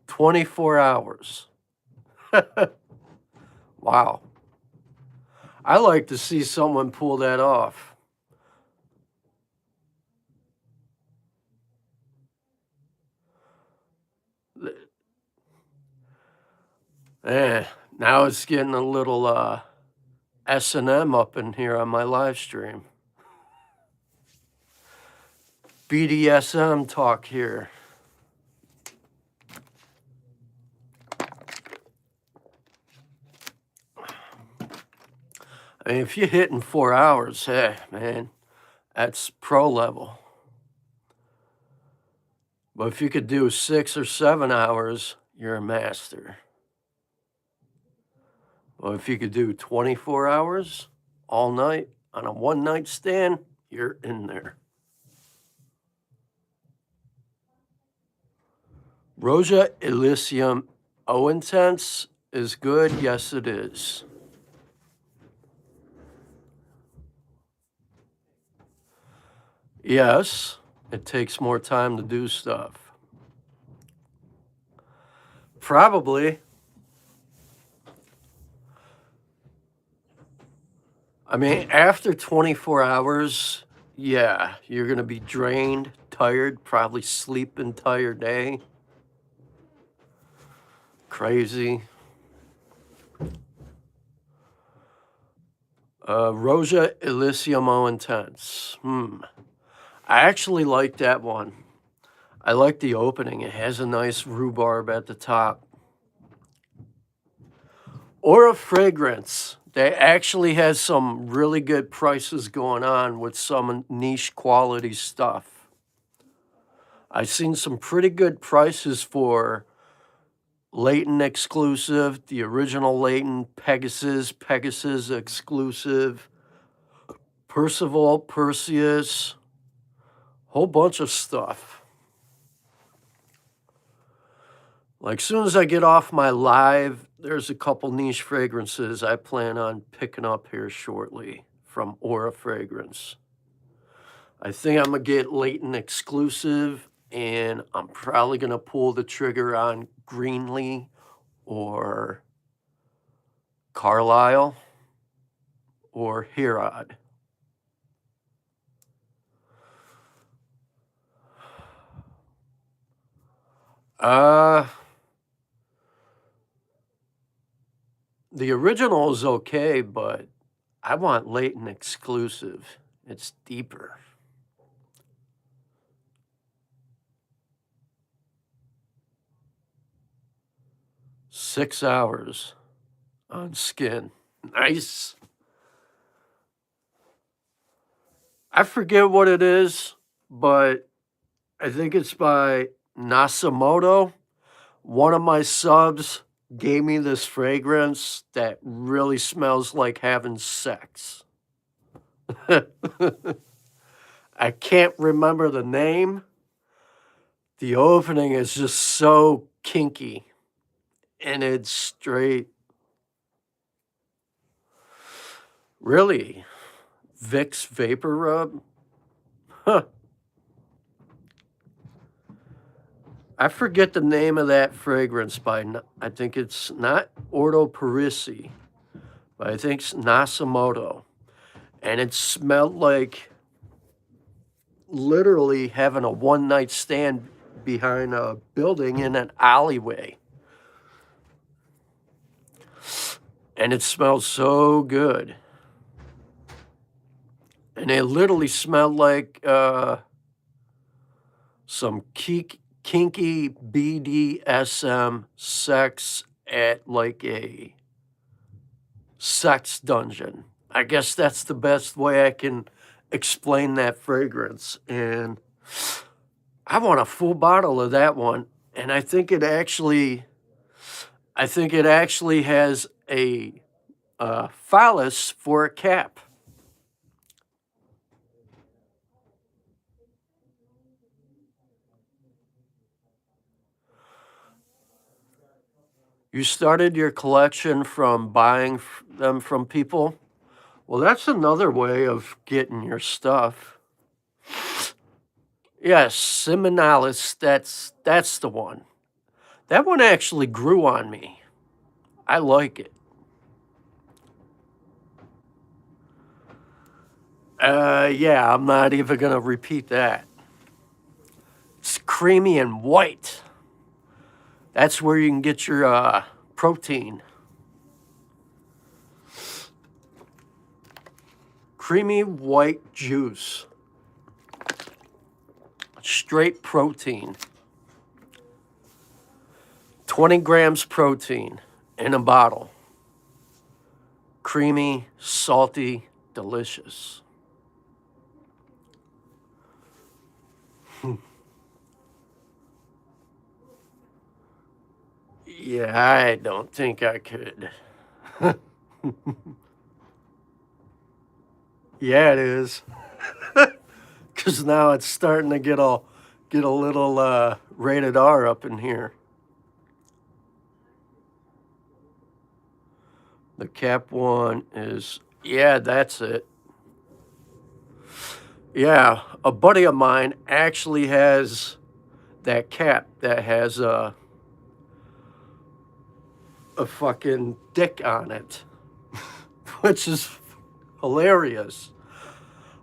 "24 hours." Wow. I like to see someone pull that off. Now it's getting a little S&M up in here on my live stream. BDSM talk here. I mean, if you're hitting 4 hours, hey, man, that's pro level. But if you could do 6 or 7 hours, you're a master. Well, if you could do 24 hours all night on a one-night stand, you're in there. Rosa Elysium O Intense is good. Yes, it is. Yes, it takes more time to do stuff. Probably. I mean, after 24 hours, yeah, you're going to be drained, tired, probably sleep entire day. Crazy. Rosa Elysium O Intense. I actually like that one. I like the opening. It has a nice rhubarb at the top. Aura Fragrance. They actually has some really good prices going on with some niche quality stuff. I've seen some pretty good prices for Leighton exclusive, the original Leighton, Pegasus exclusive, Percival, Perseus, whole bunch of stuff. Like, soon as I get off my live, there's a couple niche fragrances I plan on picking up here shortly from Aura Fragrance. I think I'm going to get Leighton exclusive, and I'm probably going to pull the trigger on Greenlee or Carlisle or Herod. The original is okay, but I want Leighton exclusive. It's deeper. "6 hours on skin." Nice. I forget what it is, but I think it's by Nasamoto. One of my subs gave me this fragrance that really smells like having sex. I can't remember the name. The opening is just so kinky, and it's straight. Really? Vicks Vapor Rub? Huh. I forget the name of that fragrance by, I think it's not Ordo Parisi, but I think it's Nasamoto. And it smelled like literally having a one-night stand behind a building in an alleyway. And it smelled so good. And it literally smelled like some kinky BDSM sex at like a sex dungeon. I guess that's the best way I can explain that fragrance. And I want a full bottle of that one. And I think it actually has a phallus for a cap. You started your collection from buying them from people? Well, that's another way of getting your stuff. Yes, Seminalis, that's the one. That one actually grew on me. I like it. Yeah, I'm not even gonna repeat that. It's creamy and white. That's where you can get your protein. Creamy white juice. Straight protein. 20 grams protein in a bottle. Creamy, salty, delicious. Yeah, I don't think I could. Yeah, it is. Because now it's starting to get a little rated R up in here. The cap one is, yeah, that's it. Yeah, a buddy of mine actually has that cap that has a fucking dick on it, which is hilarious.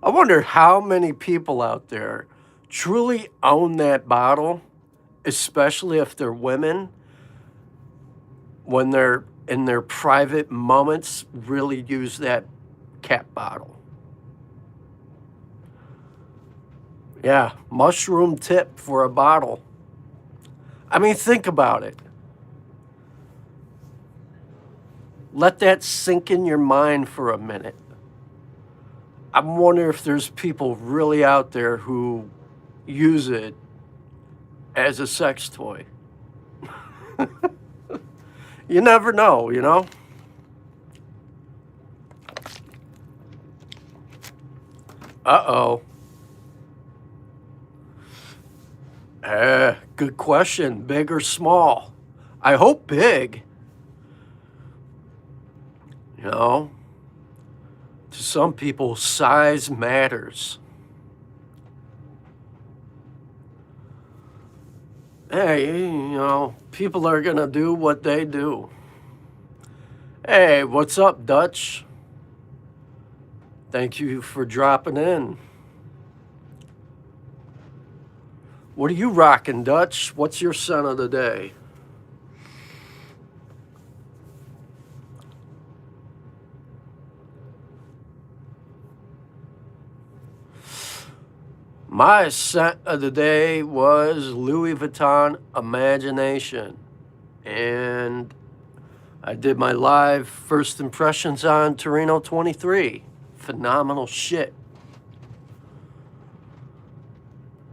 I wonder how many people out there truly own that bottle, especially if they're women, when they're in their private moments, really use that cap bottle. Yeah, mushroom tip for a bottle. I mean, think about it. Let that sink in your mind for a minute. I'm wondering if there's people really out there who use it as a sex toy. You never know, you know? Uh-oh. Good question. Big or small? I hope big. You know? To some people, size matters. Hey, you know, people are gonna do what they do. Hey, what's up, Dutch? Thank you for dropping in. What are you rocking, Dutch? What's your scent of the day? My scent of the day was Louis Vuitton Imagination. And I did my live first impressions on Torino 23. Phenomenal shit.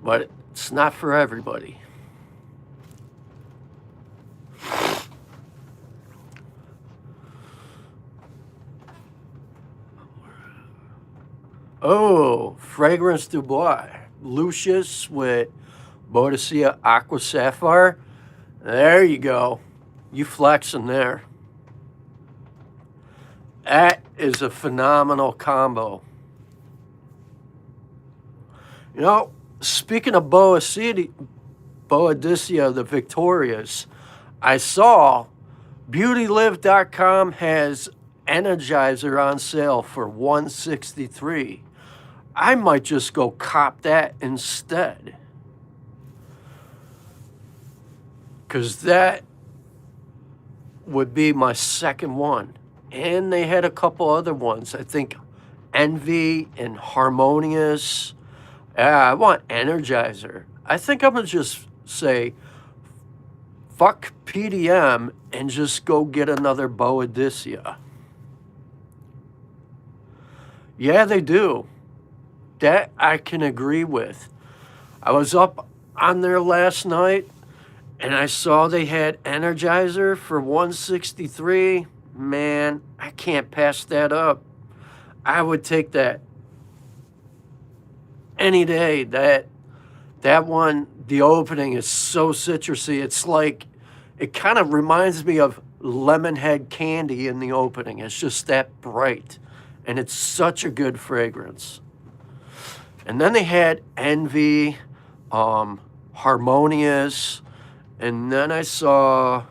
but it's not for everybody. Oh, Fragrance du Bois. Lucius with Boadicea Aqua Sapphire. There you go. You flexing there. That is a phenomenal combo. You know, speaking of Boadicea, the Victorias, I saw BeautyLive.com has Energizer on sale for $163. I might just go cop that instead. Because that would be my second one. And they had a couple other ones. I think Envy and Harmonious. Yeah, I want Energizer. I think I'm going to just say, fuck PDM and just go get another Boadicea. Yeah, they do. That I can agree with. I was up on there last night and I saw they had Energizer for $163. Man, I can't pass that up. I would take that any day. That one, the opening is so citrusy. It's like, it kind of reminds me of Lemonhead candy in the opening. It's just that bright. And it's such a good fragrance. And then they had Envy, Harmonious, and then I saw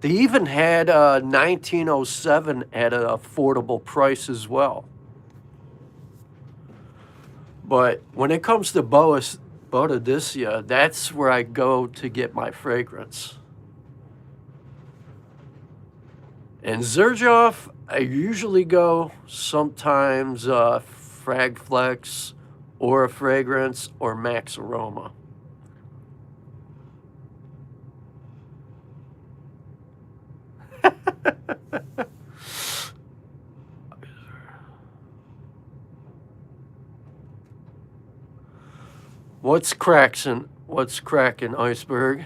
they even had 1907 at an affordable price as well. But when it comes to Boadicea, that's where I go to get my fragrance. And Xerjoff, I usually go sometimes Fragflex, Aura Fragrance, or Max Aroma. What's cracking, Iceberg?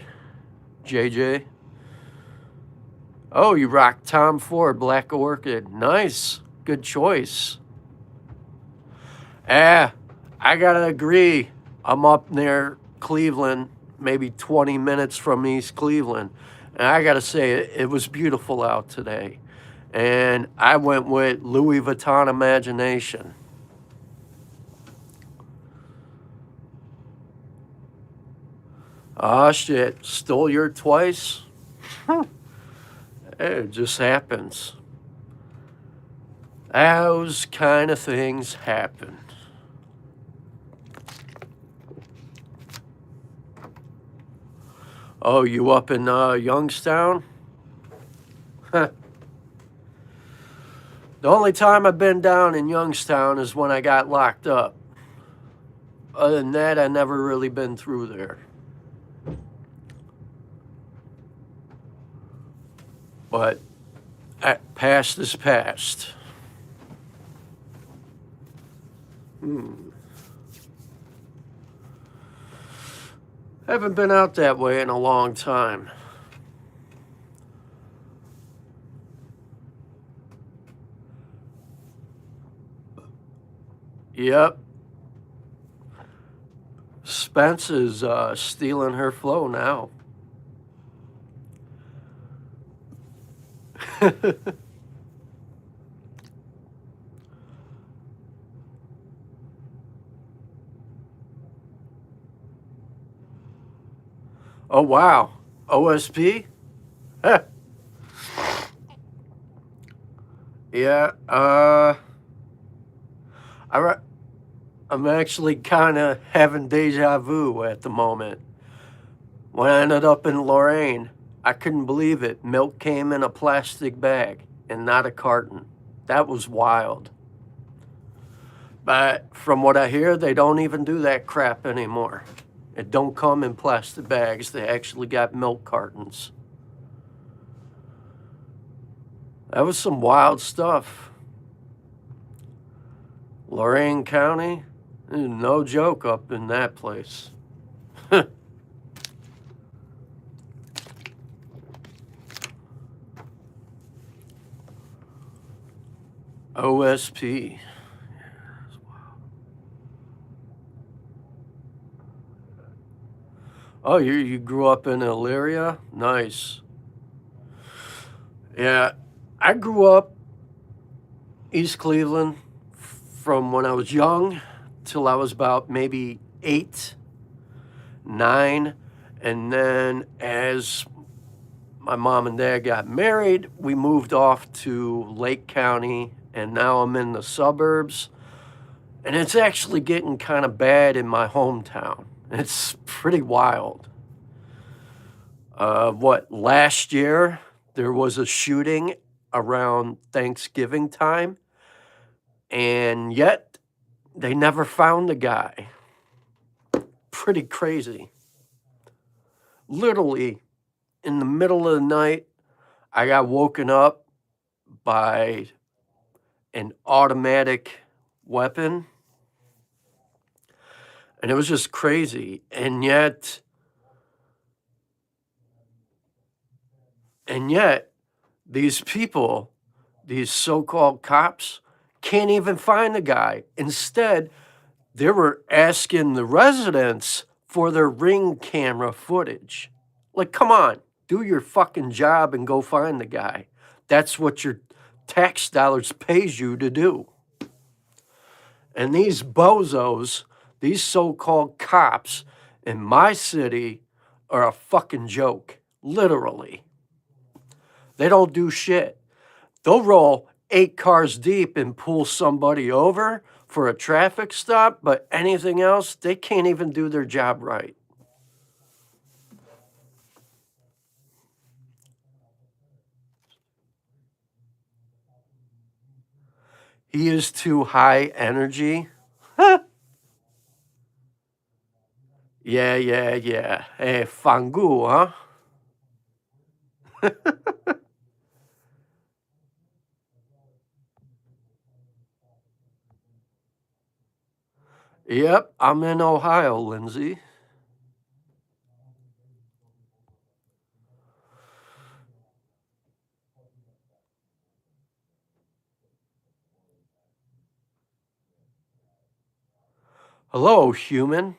JJ? Oh, you rock Tom Ford, Black Orchid. Nice. Good choice. I gotta agree. I'm up near Cleveland, maybe 20 minutes from East Cleveland. And I gotta say, it was beautiful out today. And I went with Louis Vuitton Imagination. Oh, shit. Stole your twice? It just happens. Those kind of things happen. Oh, you up in Youngstown? The only time I've been down in Youngstown is when I got locked up. Other than that, I never really been through there. But past is past. Haven't been out that way in a long time. Yep. Spence is stealing her flow now. Oh, wow. OSP? Yeah, I'm actually kind of having deja vu at the moment. When I ended up in Lorraine, I couldn't believe it. Milk came in a plastic bag and not a carton. That was wild. But from what I hear, they don't even do that crap anymore. It don't come in plastic bags. They actually got milk cartons. That was some wild stuff. Lorain County, No joke up in that place. OSP. Oh, you grew up in Elyria? Nice. Yeah, I grew up East Cleveland from when I was young till I was about maybe 8, 9. And then as my mom and dad got married, we moved off to Lake County, and now I'm in the suburbs. And it's actually getting kind of bad in my hometown. It's pretty wild. Last year there was a shooting around Thanksgiving time, and yet they never found the guy. Pretty crazy. Literally, in the middle of the night, I got woken up by an automatic weapon, and it was just crazy. And yet, these people, these so-called cops, can't even find the guy. Instead, they were asking the residents for their Ring camera footage. Like, come on, do your fucking job and go find the guy. That's what your tax dollars pays you to do. And these bozos, these so-called cops in my city are a fucking joke, literally. They don't do shit. They'll roll 8 cars deep and pull somebody over for a traffic stop, but anything else, they can't even do their job right. He is too high energy. Yeah. Hey, Fangu, huh? Yep, I'm in Ohio, Lindsay. Hello, human.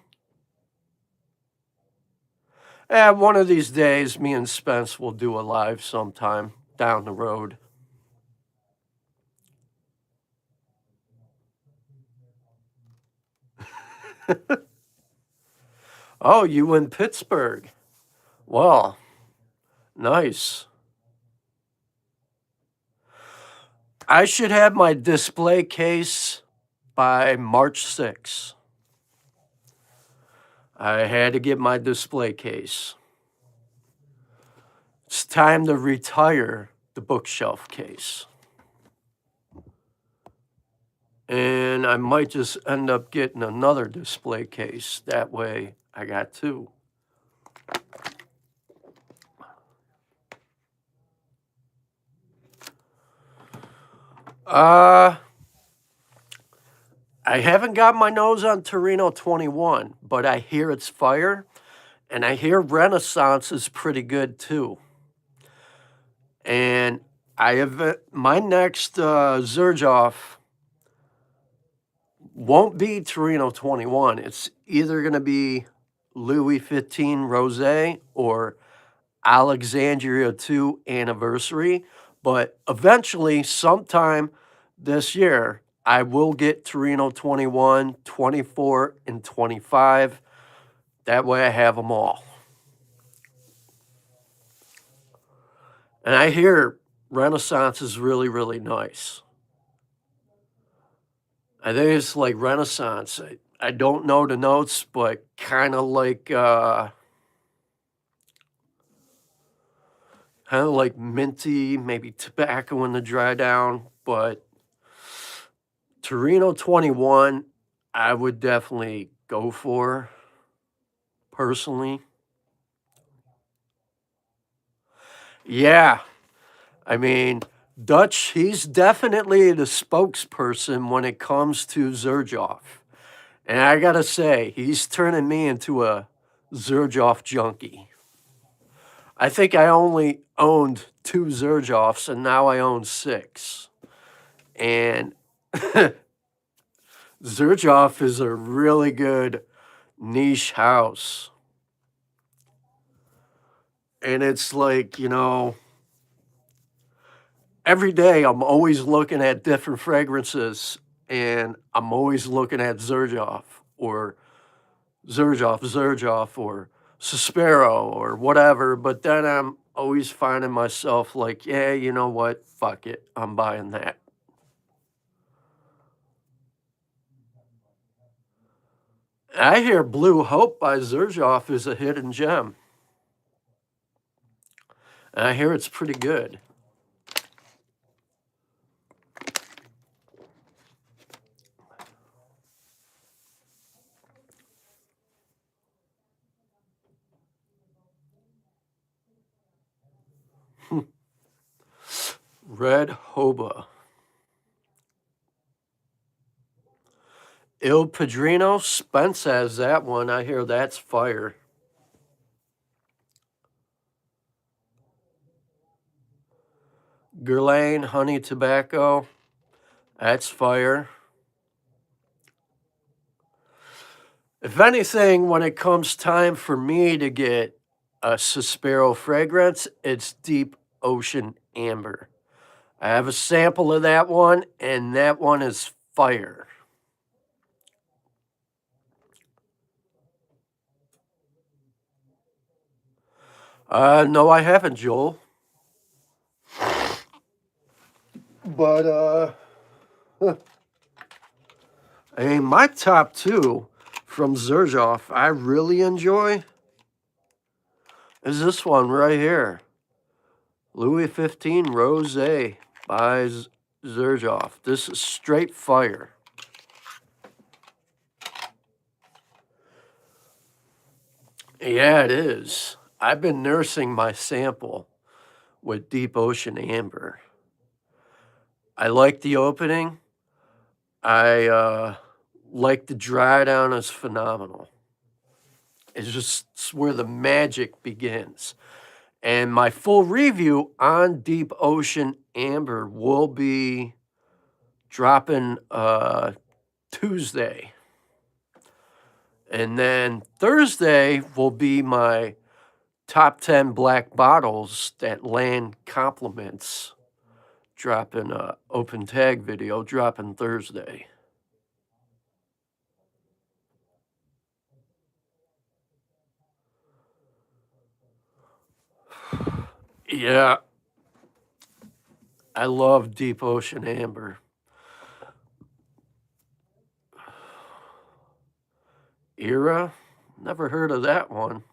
One of these days, me and Spence will do a live sometime down the road. Oh, you in Pittsburgh? Well, nice. I should have my display case by March 6th. I had to get my display case. It's time to retire the bookshelf case. And I might just end up getting another display case. That way I got 2. I haven't got my nose on Torino 21, but I hear it's fire, and I hear Renaissance is pretty good too. And I have my next Zerjoff won't be Torino 21. It's either going to be Louis 15 Rosé or Alexandria 2 Anniversary. But eventually, sometime this year, I will get Torino 21, 24, and 25. That way I have them all. And I hear Renaissance is really, really nice. I think it's like Renaissance. I don't know the notes, but kind of like minty, maybe tobacco in the dry down. But Torino 21, I would definitely go for personally. Yeah, I mean, he's definitely the spokesperson when it comes to Zerjoff. And I gotta say, he's turning me into a Zerjoff junkie. I think I only owned 2 Zerjoffs, and now I own 6. And Zerjoff is a really good niche house. And it's like, every day I'm always looking at different fragrances, and I'm always looking at Zerjoff or Zerjoff or Suspero or whatever. But then I'm always finding myself like, yeah, you know what? Fuck it. I'm buying that. I hear Blue Hope by Zerjoff is a hidden gem. And I hear it's pretty good. Red Hoba. Il Padrino, Spence has that one. I hear that's fire. Guerlain Honey Tobacco, that's fire. If anything, when it comes time for me to get a Suspero fragrance, it's Deep Ocean Amber. I have a sample of that one, and that one is fire. No, I haven't, Joel. But, I mean, my top 2 from Zerjoff I really enjoy is this one right here. Louis 15 Rosé by Zerjoff. This is straight fire. Yeah, it is. I've been nursing my sample with Deep Ocean Amber. I like the opening. I like the dry down is phenomenal. It's where the magic begins. And my full review on Deep Ocean Amber will be dropping Tuesday. And then Thursday will be my top 10 black bottles that land compliments, dropping a open tag video, dropping Thursday. Yeah, I love Deep Ocean Amber. Era? Never heard of that one.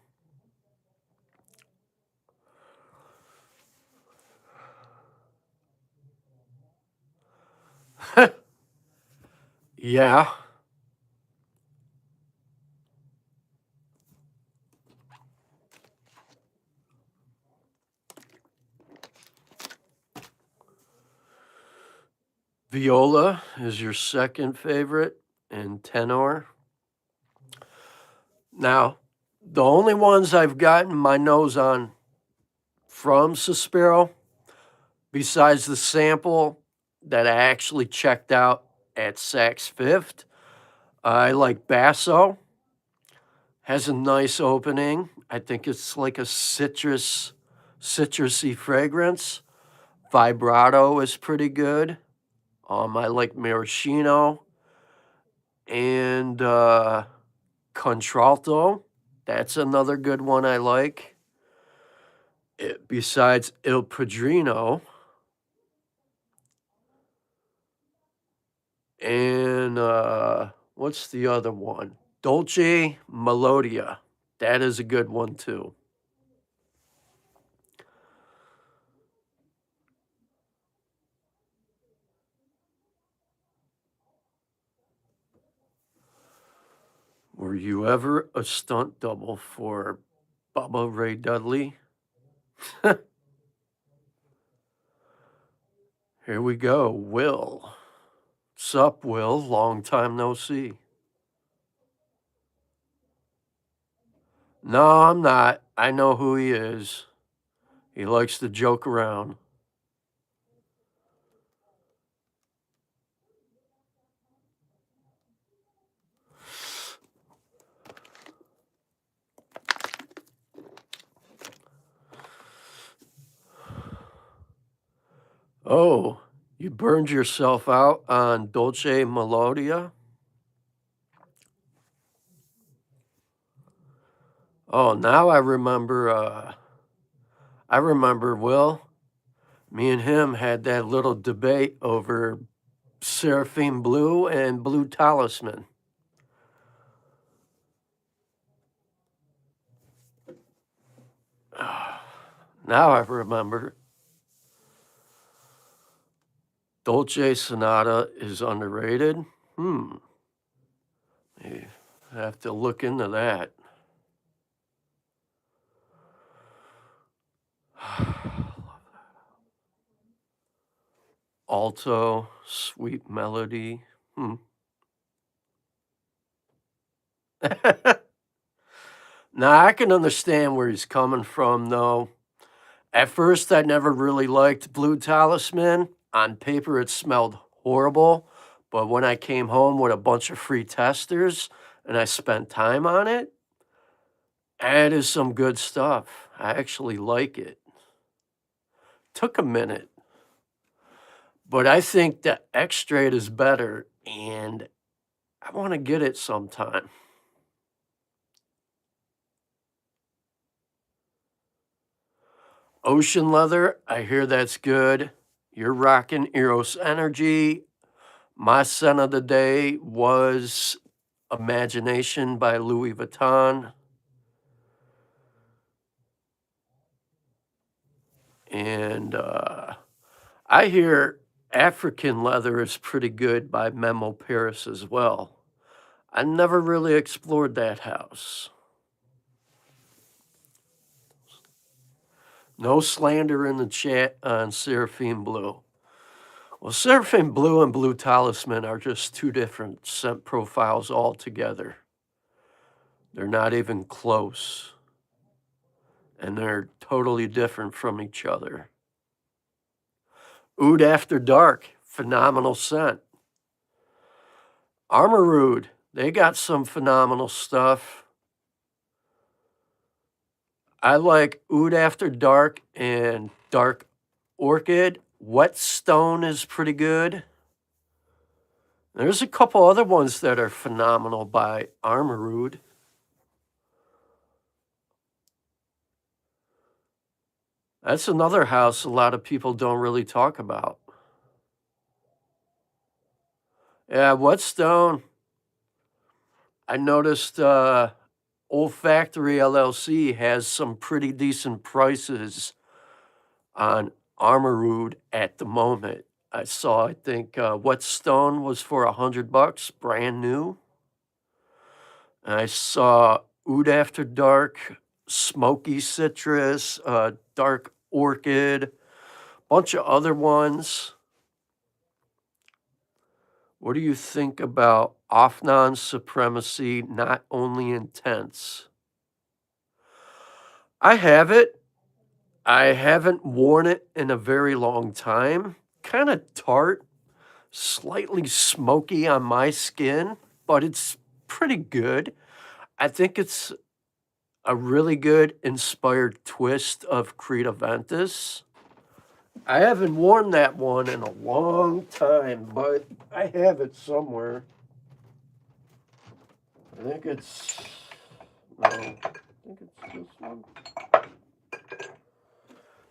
Yeah. Viola is your second favorite, and Tenor. Now, the only ones I've gotten my nose on from Suspero, besides the sample that I actually checked out at Saks Fifth, I like Basso. Has a nice opening. I think it's like a citrusy fragrance. Vibrato is pretty good. I like Maraschino and Contralto. That's another good one I like. Besides Il Padrino. And what's the other one? Dolce Melodia. That is a good one too. Were you ever a stunt double for Bubba Ray Dudley? Here we go, Will. Sup, Will? Long time no see. No, I'm not. I know who he is. He likes to joke around. Oh, you burned yourself out on Dolce Melodia? Oh, now I remember Will. Me and him had that little debate over Seraphim Blue and Blue Talisman. Now I remember. Dolce Sonata is underrated. I have to look into that. Alto, Sweet Melody. Now I can understand where he's coming from, though. At first, I never really liked Blue Talisman. On paper, it smelled horrible. But when I came home with a bunch of free testers and I spent time on it, it is some good stuff. I actually like it. Took a minute, but I think the X-Straight is better and I want to get it sometime. Ocean Leather, I hear that's good. You're rocking Eros Energy. My scent of the day was Imagination by Louis Vuitton. And I hear African Leather is pretty good by Memo Paris as well. I never really explored that house. No slander in the chat on Seraphim Blue. Well, Seraphim Blue and Blue Talisman are just two different scent profiles altogether. They're not even close. And they're totally different from each other. Oud After Dark, phenomenal scent. Armor they got some phenomenal stuff. I like Oud After Dark and Dark Orchid. Whetstone is pretty good. There's a couple other ones that are phenomenal by Armor. That's another house a lot of people don't really talk about. Yeah, Whetstone. I noticed Old Factory LLC has some pretty decent prices on Armor at the moment. I saw, I think, Whetstone was for $100, brand new. And I saw Oud After Dark, Smoky Citrus, Dark Orchid, bunch of other ones. What do you think about Afnan Supremacy, Not Only Intense? I have it. I haven't worn it in a very long time. Kind of tart, slightly smoky on my skin, but it's pretty good. I think it's a really good inspired twist of Creed Aventus. I haven't worn that one in a long time, but I have it somewhere. I think it's no, I think it's this one.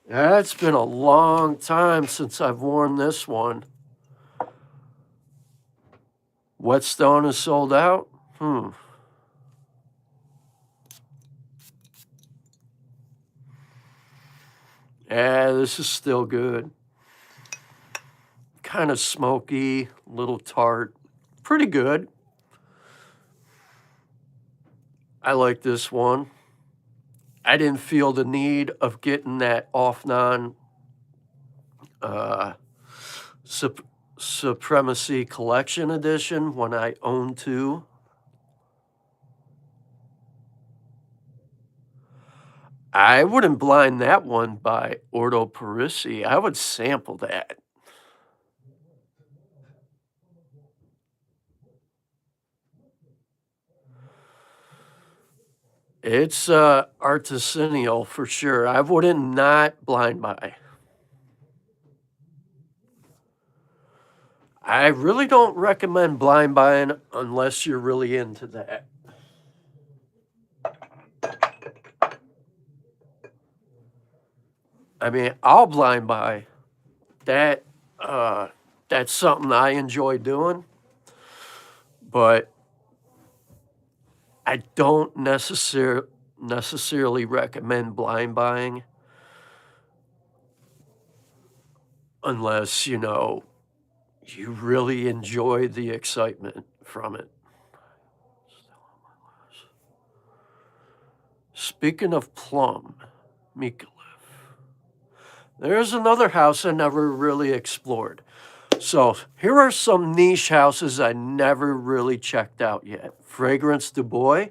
Yeah, it's been a long time since I've worn this one. Whetstone is sold out? Yeah, this is still good. Kind of smoky, little tart. Pretty good. I like this one. I didn't feel the need of getting that Offnon Supremacy Collection Edition when I own two. I wouldn't blind that one by Ordo Parisi. I would sample that. It's artisanal for sure. I wouldn't not blind buy. I really don't recommend blind buying unless you're really into that. I mean, I'll blind buy. That that's something I enjoy doing, but I don't necessarily recommend blind buying unless, you know, you really enjoy the excitement from it. Speaking of plum, Mikola, there's another house I never really explored. So here are some niche houses I never really checked out yet. Fragrance Du Bois,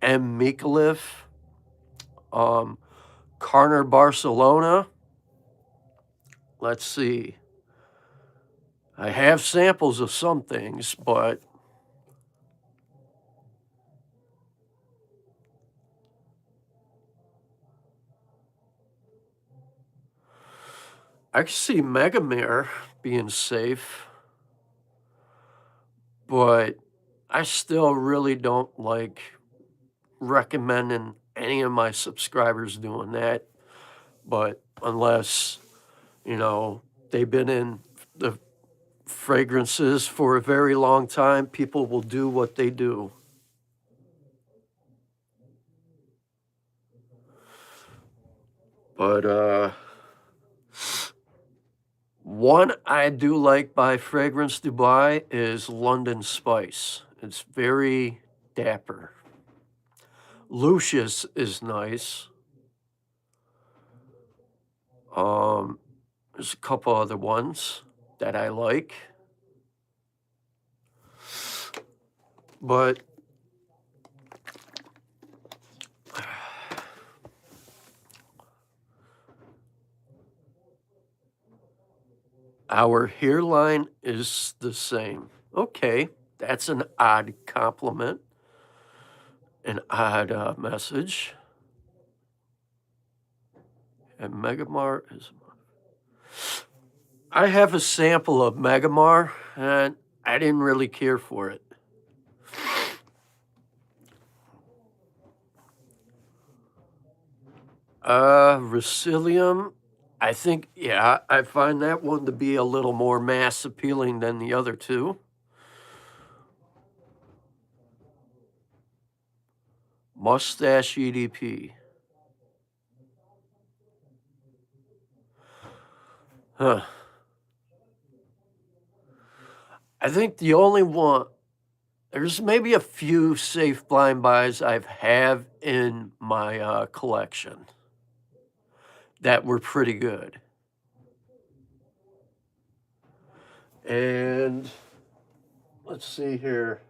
M. Mikola, Carner, Barcelona. Let's see. I have samples of some things, but I can see Megamere being safe, but I still really don't like recommending any of my subscribers doing that. But unless, you know, they've been in the fragrances for a very long time, people will do what they do. But one I do like by Fragrance Dubai is London Spice. It's very dapper. Lucius is nice. There's a couple other ones that I like. But our hairline is the same. Okay, that's an odd compliment, an odd message. And Megamar is. I have a sample of Megamar, and I didn't really care for it. Rusilium, I think, yeah, I find that one to be a little more mass appealing than the other two. Mustache EDP. Huh. I think the only one, there's maybe a few safe blind buys I've have in my collection that were pretty good. And let's see here.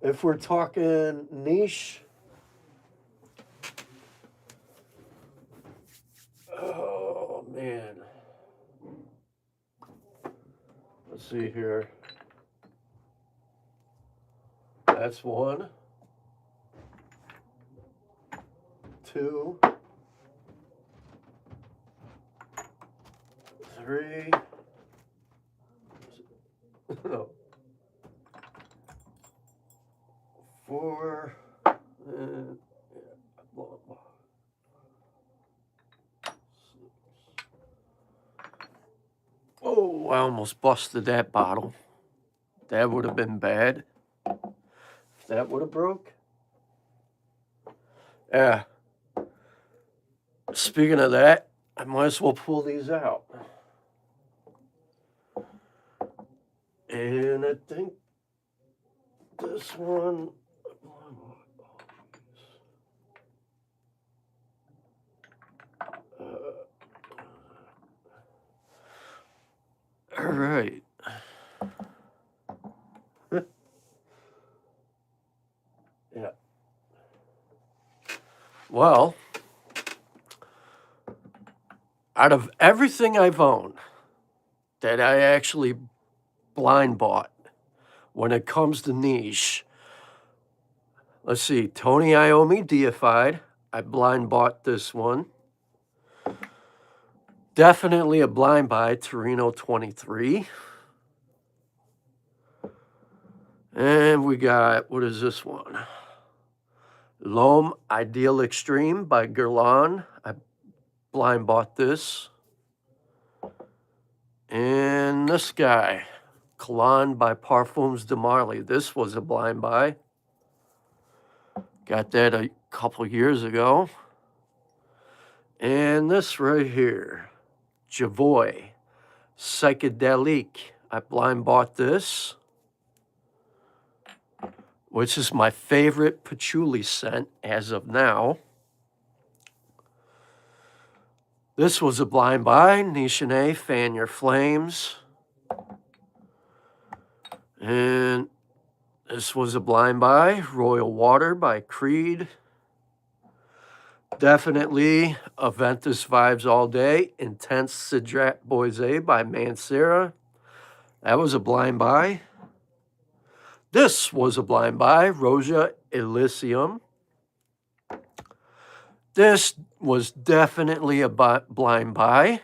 If we're talking niche, oh man. Let's see here. That's one, two, three, no, four, and oh, I almost busted that bottle. That would have been bad. If that would have broke. Yeah. Speaking of that, I might as well pull these out. And I think this one. All right. Yeah. Well, out of everything I've owned that I actually blind bought, when it comes to niche, let's see, Tony Iommi Deified. I blind bought this one. Definitely a blind buy, Torino 23. And we got, what is this one? L'Homme Ideal Extreme by Guerlain. I blind bought this. And this guy, Cologne by Parfums de Marly. This was a blind buy. Got that a couple years ago. And this right here, Javoy Psychedelique. I blind bought this, which is my favorite patchouli scent as of now. This was a blind buy, Nichonnet Fan Your Flames. And this was a blind buy, Royal Water by Creed. Definitely Aventus Vibes All Day, Intense Cedrat Boisé by Mancera. That was a blind buy. This was a blind buy, Roja Elysium. This was definitely a blind buy.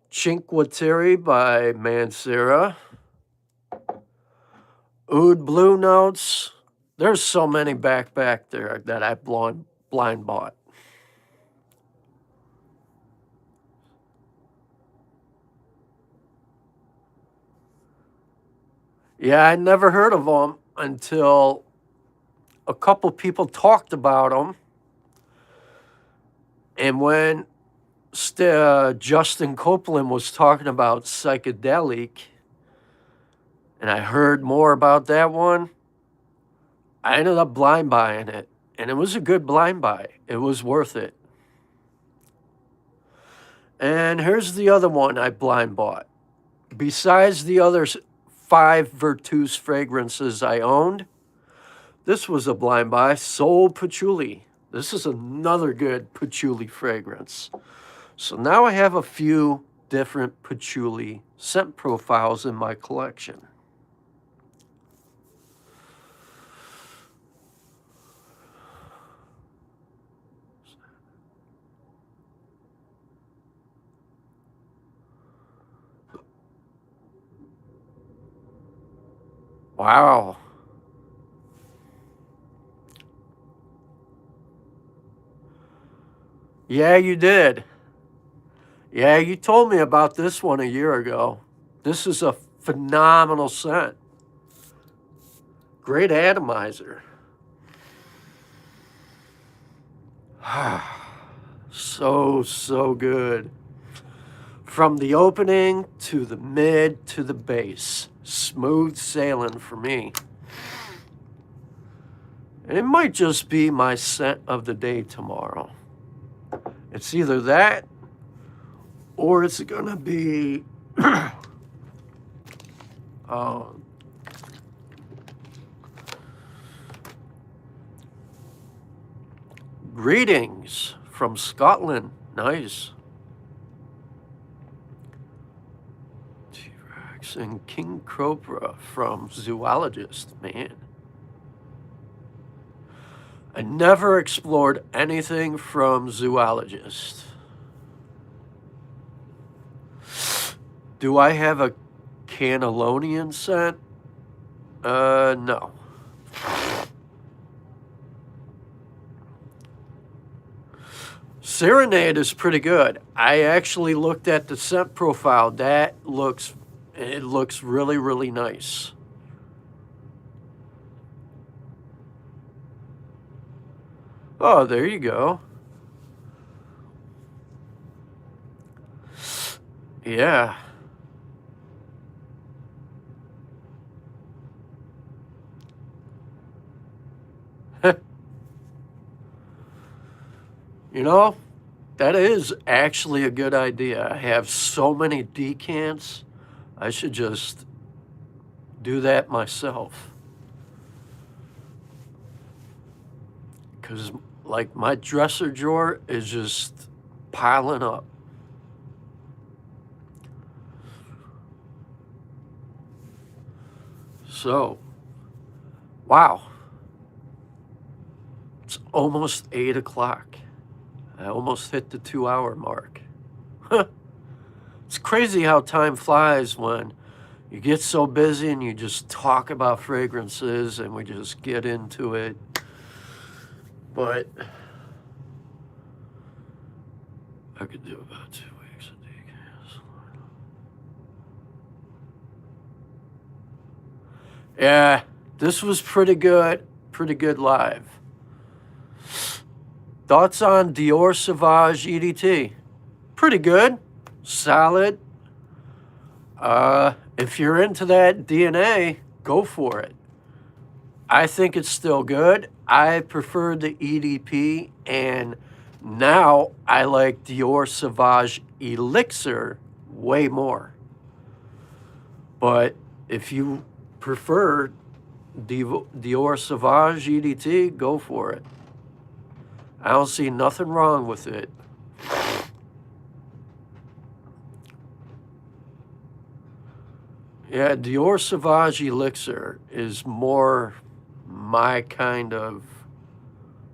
Cinque Terre by Mancera. Oud Blue Notes. There's so many back there that I blind bought. Yeah, I never heard of them until a couple people talked about them. And when Justin Copeland was talking about psychedelic, and I heard more about that one, I ended up blind buying it. And it was a good blind buy. It was worth it. And here's the other one I blind bought. Besides the other 5 Virtus fragrances I owned, this was a blind buy, Soul Patchouli. This is another good patchouli fragrance. So now I have a few different patchouli scent profiles in my collection. Wow. Yeah, you did. Yeah, you told me about this one a year ago. This is a phenomenal scent. Great atomizer. So good. From the opening to the mid to the base. Smooth sailing for me. And it might just be my scent of the day tomorrow. It's either that or it's gonna be Greetings from Scotland. Nice. T-Rex and King Cobra from Zoologist. Man. I never explored anything from Zoologist. Do I have a cannellonian scent? No. Serenade is pretty good. I actually looked at the scent profile. It looks really, really nice. Oh, there you go. Yeah. You know, that is actually a good idea. I have so many decants. I should just do that myself. because like my dresser drawer is just piling up. So, wow, it's almost 8 o'clock. I almost hit the 2-hour mark. It's crazy how time flies when you get so busy and you just talk about fragrances and we just get into it. But I could do about 2 weeks of decals. Yeah, this was pretty good live. Thoughts on Dior Sauvage EDT? Pretty good, solid. If you're into that DNA, go for it. I think it's still good. I preferred the EDP, and now I like Dior Sauvage Elixir way more. But if you prefer Dior Sauvage EDT, go for it. I don't see nothing wrong with it. Yeah, Dior Sauvage Elixir is more my kind of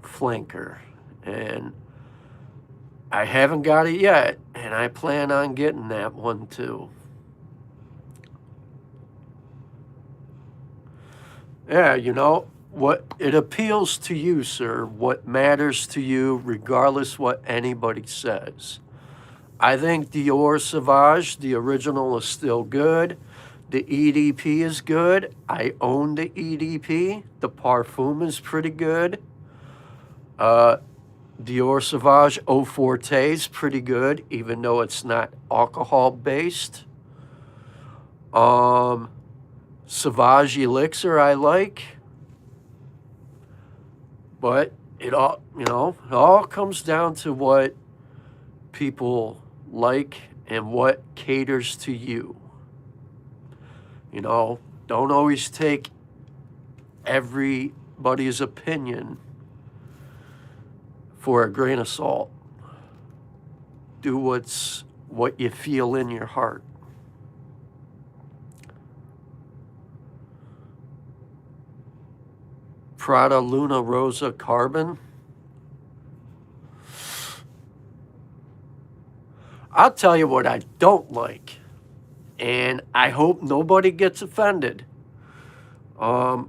flanker, and I haven't got it yet, and I plan on getting that one too. Yeah, you know, what it appeals to you, sir, what matters to you, regardless what anybody says. I think Dior Sauvage, the original, is still good. The EDP is good. I own the EDP. The Parfum is pretty good. Dior Sauvage Eau Forte is pretty good, even though it's not alcohol-based. Sauvage Elixir I like. But it all, you know, it all comes down to what people like and what caters to you. You know, don't always take everybody's opinion for a grain of salt. Do what you feel in your heart. Prada Luna Rosa Carbon. I'll tell you what I don't like, and I hope nobody gets offended. I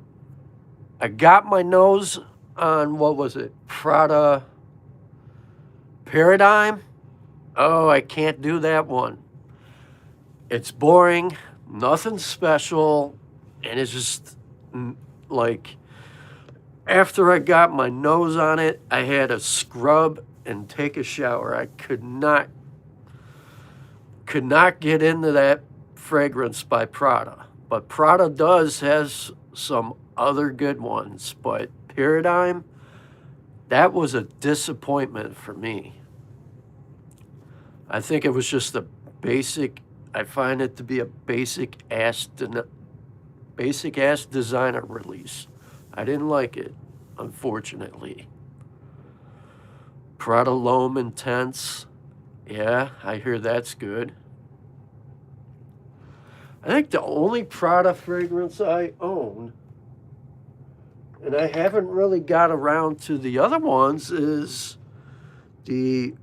got my nose on, what was it, Prada Paradigm. Oh, I can't do that one. It's boring, nothing special, and it's just like, after I got my nose on it, I had to scrub and take a shower. I could not get into that fragrance by Prada. But Prada has some other good ones. But Paradigm, that was a disappointment for me. I think it was just a basic, I find it to be a basic ass designer release. I didn't like it, unfortunately. Prada L'Homme Intense. Yeah, I hear that's good. I think the only Prada fragrance I own, and I haven't really got around to the other ones, is the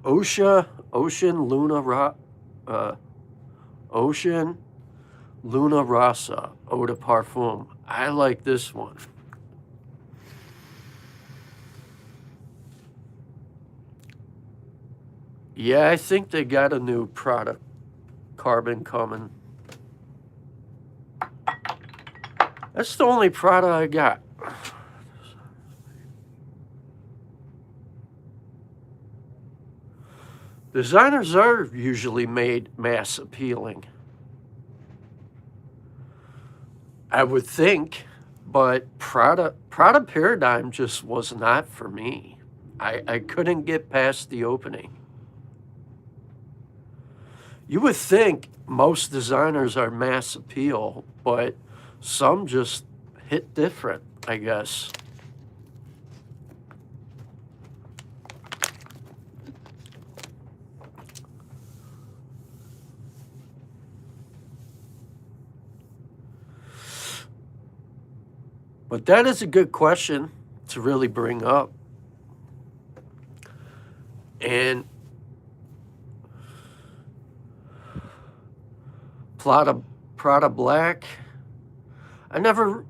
Ocean Luna Rossa Eau de Parfum. I like this one. Yeah, I think they got a new Prada Carbon coming. That's the only Prada I got. Designers are usually made mass appealing, I would think, but Prada Paradigm just was not for me. I couldn't get past the opening. You would think most designers are mass appeal, but some just hit different, I guess. But that is a good question to really bring up. And Prada Black, I never,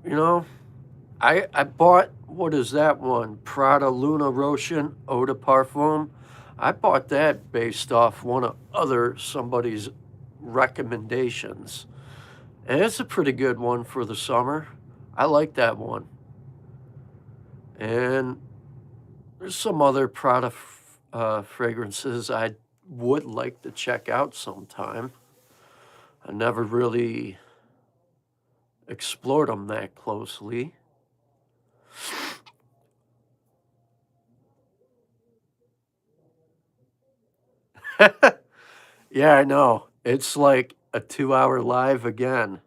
I bought, what is that one? Prada Luna Rochen Eau de Parfum. I bought that based off one of somebody's recommendations. And it's a pretty good one for the summer. I like that one. And there's some other Prada fragrances I would like to check out sometime. I never really explored them that closely. Yeah, I know. It's like a 2-hour live again.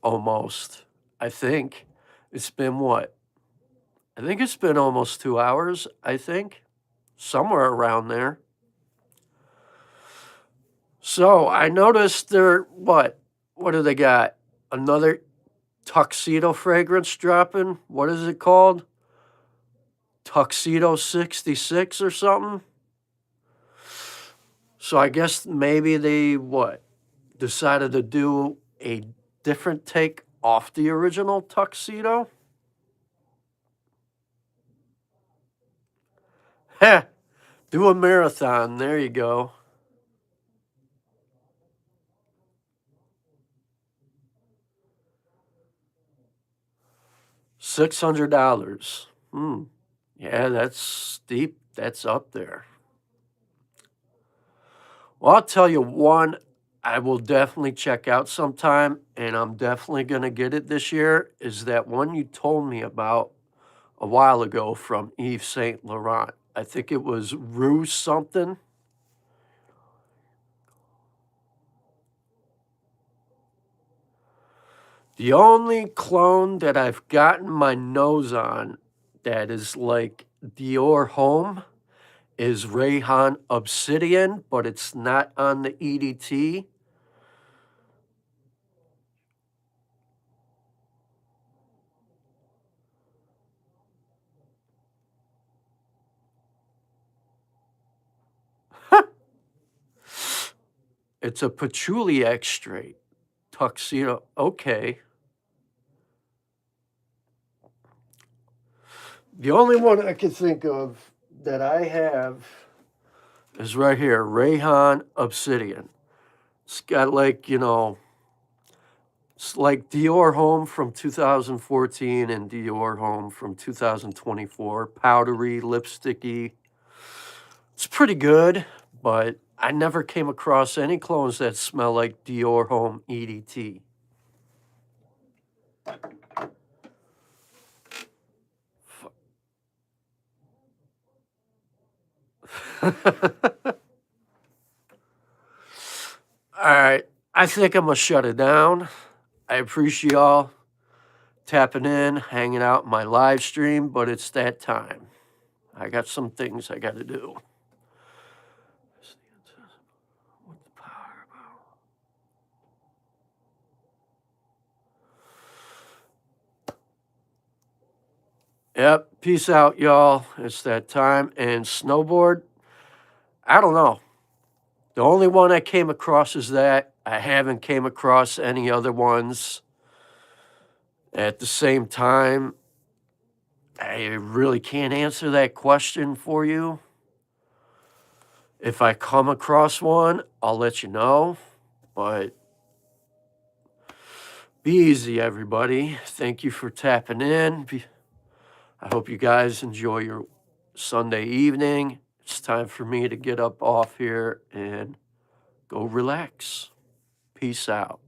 Almost. I think. It's been what? I think it's been almost 2 hours, I think. Somewhere around there. So I noticed they're what? What do they got? Another tuxedo fragrance dropping? What is it called? Tuxedo 66 or something? So I guess maybe they what? Decided to do a different take off the original tuxedo? Heh, do a marathon. There you go. $600. Yeah, that's steep. That's up there. Well, I'll tell you one I will definitely check out sometime, and I'm definitely going to get it this year, is that one you told me about a while ago from Yves Saint Laurent. I think it was Rue something. The only clone that I've gotten my nose on that is like Dior Homme is Rayhan Obsidian, but it's not on the EDT. It's a patchouli extrait. Tuxedo. Okay. The only one I can think of that I have is right here, Rayhan Obsidian. It's got like, it's like Dior Homme from 2014 and Dior Homme from 2024. Powdery, lipsticky. It's pretty good, but I never came across any clones that smell like Dior Homme EDT. All right. I think I'm going to shut it down. I appreciate y'all tapping in, hanging out in my live stream, but it's that time. I got some things I got to do. What's the power about? Yep. Peace out, y'all. It's that time. And snowboard, I don't know. The only one I came across is that. I haven't came across any other ones. At the same time, I really can't answer that question for you. If I come across one, I'll let you know. But be easy, everybody. Thank you for tapping in. I hope you guys enjoy your Sunday evening. It's time for me to get up off here and go relax. Peace out.